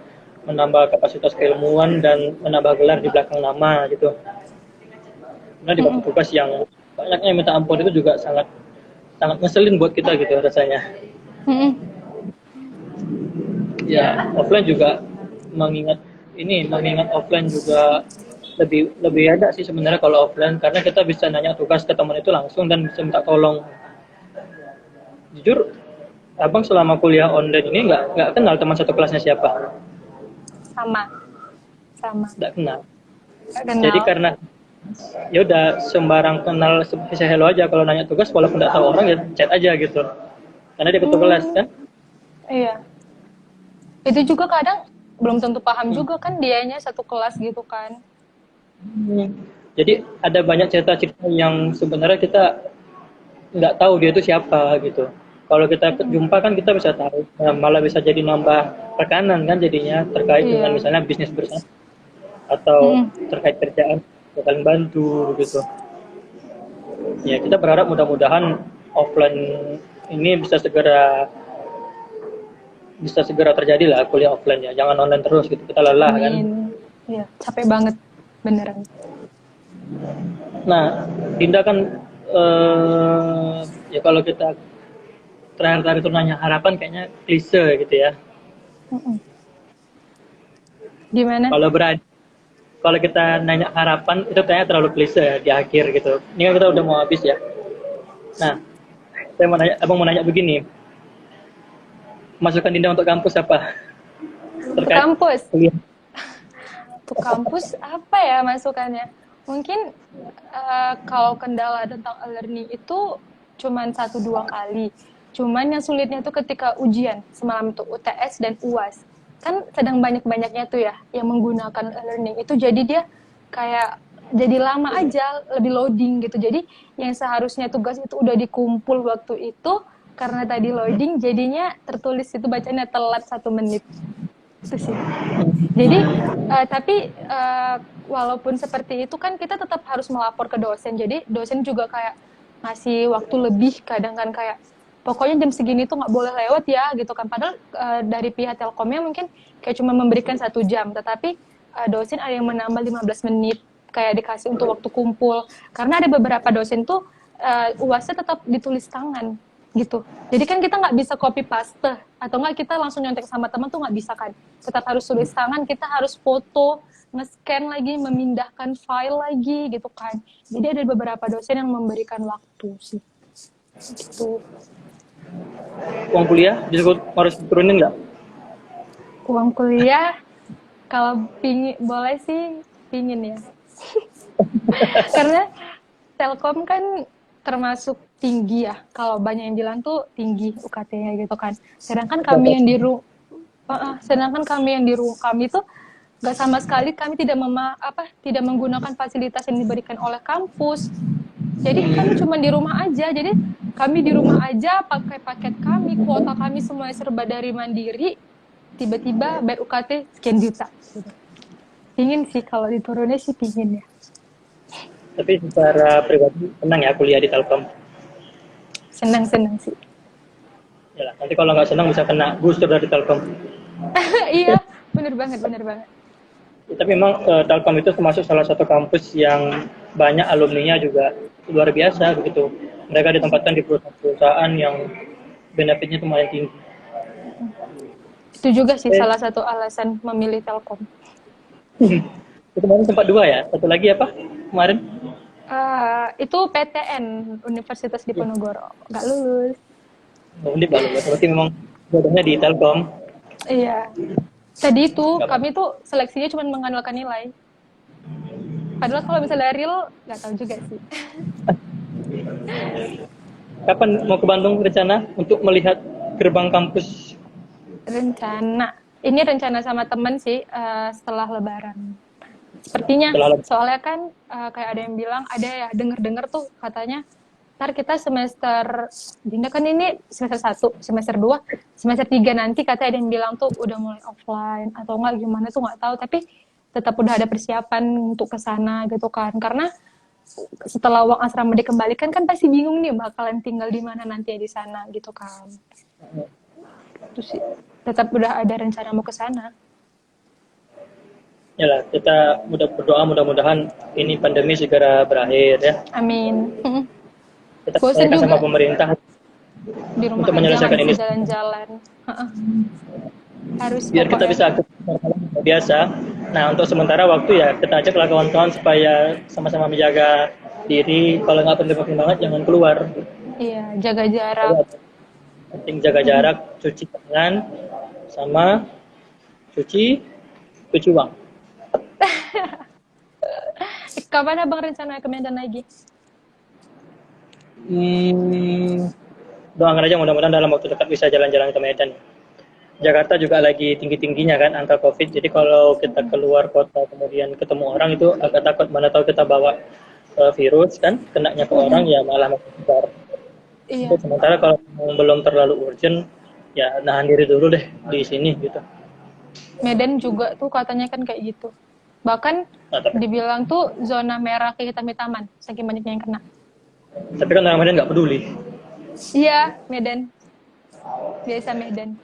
menambah kapasitas keilmuan dan menambah gelar di belakang nama gitu. Nah di waktu tugas yang banyaknya minta ampun itu juga sangat sangat ngeselin buat kita gitu rasanya. Ya offline juga mengingat offline juga lebih ada sih sebenarnya kalau offline, karena kita bisa nanya tugas ke teman itu langsung dan bisa minta tolong. Jujur abang selama kuliah online ini nggak kenal teman satu kelasnya siapa. Sama. Nggak kenal. Kenal. Jadi karena ya udah sembarang kenal, bisa hello aja, kalau nanya tugas walaupun nggak tahu orang ya chat aja gitu, karena dia ketua kelas kan. Iya, itu juga kadang belum tentu paham juga kan dianya satu kelas gitu kan. Jadi ada banyak cerita-cerita yang sebenarnya kita nggak tahu dia itu siapa gitu. Kalau kita jumpa kan kita bisa tahu, malah bisa jadi nambah tekanan kan jadinya, terkait dengan misalnya bisnis bersama atau terkait kerjaan saling bantu gitu. Ya kita berharap mudah-mudahan offline ini bisa segera terjadi lah kuliah offline ya, jangan online terus gitu, kita lelah kan. Iya, capek banget beneran. Nah Dinda kan ya kalau kita terakhir itu nanya harapan kayaknya klise gitu ya. Gimana? Kalau kita nanya harapan itu kayaknya terlalu klise di akhir gitu. Ini kan kita udah mau habis ya. Nah, abang mau nanya begini. Masukan Dinda untuk kampus apa? Terkait kampus? Untuk kampus apa ya masukannya? Mungkin kalau kendala tentang e-learning itu cuman 1-2 kali. Cuman yang sulitnya itu ketika ujian semalam itu UTS dan UAS. Kan sedang banyak-banyaknya tuh ya yang menggunakan e-learning itu, jadi dia kayak jadi lama aja, lebih loading gitu. Jadi yang seharusnya tugas itu udah dikumpul waktu itu, karena tadi loading jadinya tertulis itu bacanya telat 1 menit. Itu sih. Jadi tapi walaupun seperti itu kan kita tetap harus melapor ke dosen. Jadi dosen juga kayak ngasih waktu lebih, kadang kan kayak pokoknya jam segini tuh nggak boleh lewat ya gitu kan. Padahal dari pihak Telkomnya mungkin kayak cuma memberikan 1 jam, tetapi dosen ada yang menambah 15 menit kayak dikasih untuk waktu kumpul. Karena ada beberapa dosen tuh UASnya tetap ditulis tangan gitu. Jadi kan kita nggak bisa copy paste atau nggak kita langsung nyontek sama teman tuh nggak bisa kan. Tetap harus tulis tangan, kita harus foto, nge-scan lagi, memindahkan file lagi gitu kan. Jadi ada beberapa dosen yang memberikan waktu sih. Gitu. Uang kuliah harus turunin nggak? Uang kuliah kalau boleh sih pingin ya. Karena Telkom kan termasuk tinggi ya. Kalau banyak yang bilang tuh tinggi UKT-nya gitu kan. Sedangkan kami yang kami tuh nggak sama sekali kami tidak menggunakan fasilitas yang diberikan oleh kampus. Jadi kami cuma di rumah aja. Jadi kami di rumah aja pakai paket kami, kuota kami semua serba dari mandiri. Tiba-tiba bayar UKT sekian juta. Pingin sih kalau diturunin sih pingin ya. Tapi secara pribadi senang ya kuliah di Telkom. Senang sih. Yalah, nanti kalau nggak senang bisa kena booster dari Telkom. Iya, bener banget. Ya, tapi memang Telkom itu termasuk salah satu kampus yang banyak alumninya juga luar biasa begitu. Mereka ditempatkan di perusahaan-perusahaan yang benefitnya lumayan tinggi. Itu juga sih salah satu alasan memilih Telkom. Itu kemarin sempat 2 ya. Satu lagi apa kemarin? Itu PTN Universitas Diponegoro, nggak lulus. Undip baru ya. Berarti memang jodohnya di Telkom. Iya. Tadi itu kami tuh seleksinya cuma mengandalkan nilai. Padahal kalau misalnya real nggak tahu juga sih. Kapan mau ke Bandung rencana untuk melihat gerbang kampus? Ini rencana sama temen sih setelah Lebaran. Sepertinya, soalnya kan kayak ada yang bilang, ada ya denger tuh katanya, ntar kita Dinda kan ini semester 1, semester 2, semester 3 nanti katanya ada yang bilang tuh udah mulai offline, atau enggak gimana tuh nggak tahu, tapi tetap udah ada persiapan untuk ke sana gitu kan. Karena setelah uang asrama dikembalikan kan pasti bingung nih bakalan tinggal di mana nanti ya di sana gitu kan. Terus tetap udah ada rencana mau ke sana. Yalah, kita berdoa mudah-mudahan ini pandemi segera berakhir ya. Amin. Kita percayakan sama pemerintah di rumah untuk menyelesaikan ini. Jalan-jalan. Harus biar kita bisa aktif biasa. Nah, untuk sementara waktu ya kita ajaklah kawan-kawan supaya sama-sama menjaga diri. Kalau nggak penting banget jangan keluar. Iya, jaga jarak. Penting jaga jarak, cuci tangan, sama cuci uang. Kapan abang rencana ke Medan lagi? Doakan aja mudah-mudahan dalam waktu dekat bisa jalan-jalan ke Medan. Jakarta juga lagi tinggi-tingginya kan angka COVID. Jadi kalau kita keluar kota kemudian ketemu orang itu agak takut, mana tahu kita bawa virus kan, kenanya ke orang ya malah menyebar. Iya. Sementara kalau belum terlalu urgent ya nahan diri dulu deh di sini gitu. Medan juga tuh katanya kan kayak gitu. Bahkan dibilang tuh zona merah kayak hitam-hitaman, saking banyaknya yang kena. Tapi kan orang Medan nggak peduli. Iya, Medan. Biasa Medan.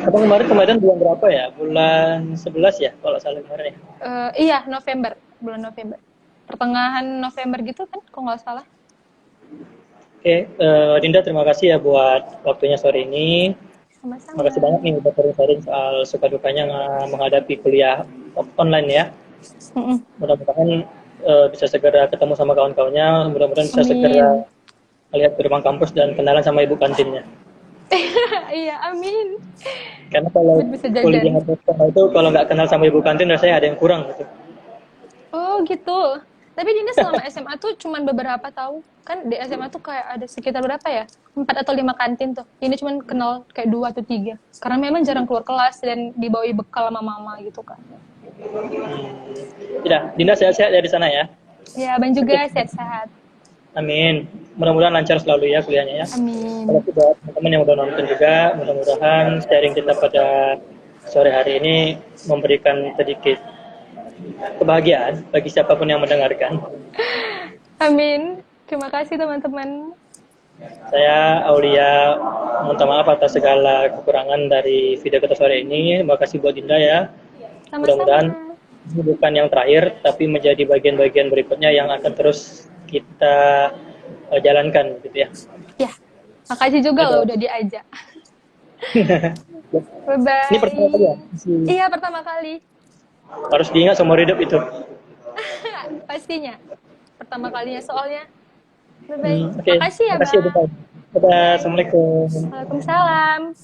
Abang kemarin ke Medan bulan berapa ya? Bulan 11 ya kalau salah kemarin ya? Iya, bulan November. Pertengahan November gitu kan, kalau nggak salah. Oke, Dinda terima kasih ya buat waktunya sore ini. Sama-sama. Terima kasih banyak nih udah sharing soal suka dukanya menghadapi kuliah online ya. Mudah-mudahan bisa segera ketemu sama kawan-kawannya, mudah-mudahan bisa segera melihat gerbang kampus dan kenalan sama ibu kantinnya. Iya, amin. Karena kalau kuliah itu kalau nggak kenal sama ibu kantin rasanya ada yang kurang gitu. Oh gitu. Tapi Dinda selama SMA tuh cuman beberapa tahu. Kan di SMA tuh kayak ada sekitar berapa ya? 4 atau 5 kantin tuh. Ini cuman kenal kayak 2 atau 3. Karena memang jarang keluar kelas dan dibawain bekal sama mama gitu kan. Tidak, Dinda sehat-sehat ya di sana ya. Ya, Abang juga sehat-sehat. Amin. Mudah-mudahan lancar selalu ya kuliahnya ya. Amin. Kalau buat teman-teman yang udah nonton juga, mudah-mudahan sharing kita pada sore hari ini memberikan sedikit kebahagiaan bagi siapapun yang mendengarkan. Amin. Terima kasih teman-teman. Saya Aulia, minta maaf atas segala kekurangan dari video kita sore ini. Terima kasih buat Dinda ya. Mudah-mudahan ini bukan yang terakhir, tapi menjadi bagian-bagian berikutnya yang akan terus kita jalankan gitu ya. Ya, makasih juga loh udah diajak. Bye-bye. Ini pertama kali ya? Iya, pertama kali. Harus diingat seumur hidup itu. Pastinya. Pertama kalinya soalnya. Bye-bye. Okay. Makasih ya, Bang. Assalamualaikum. Waalaikumsalam.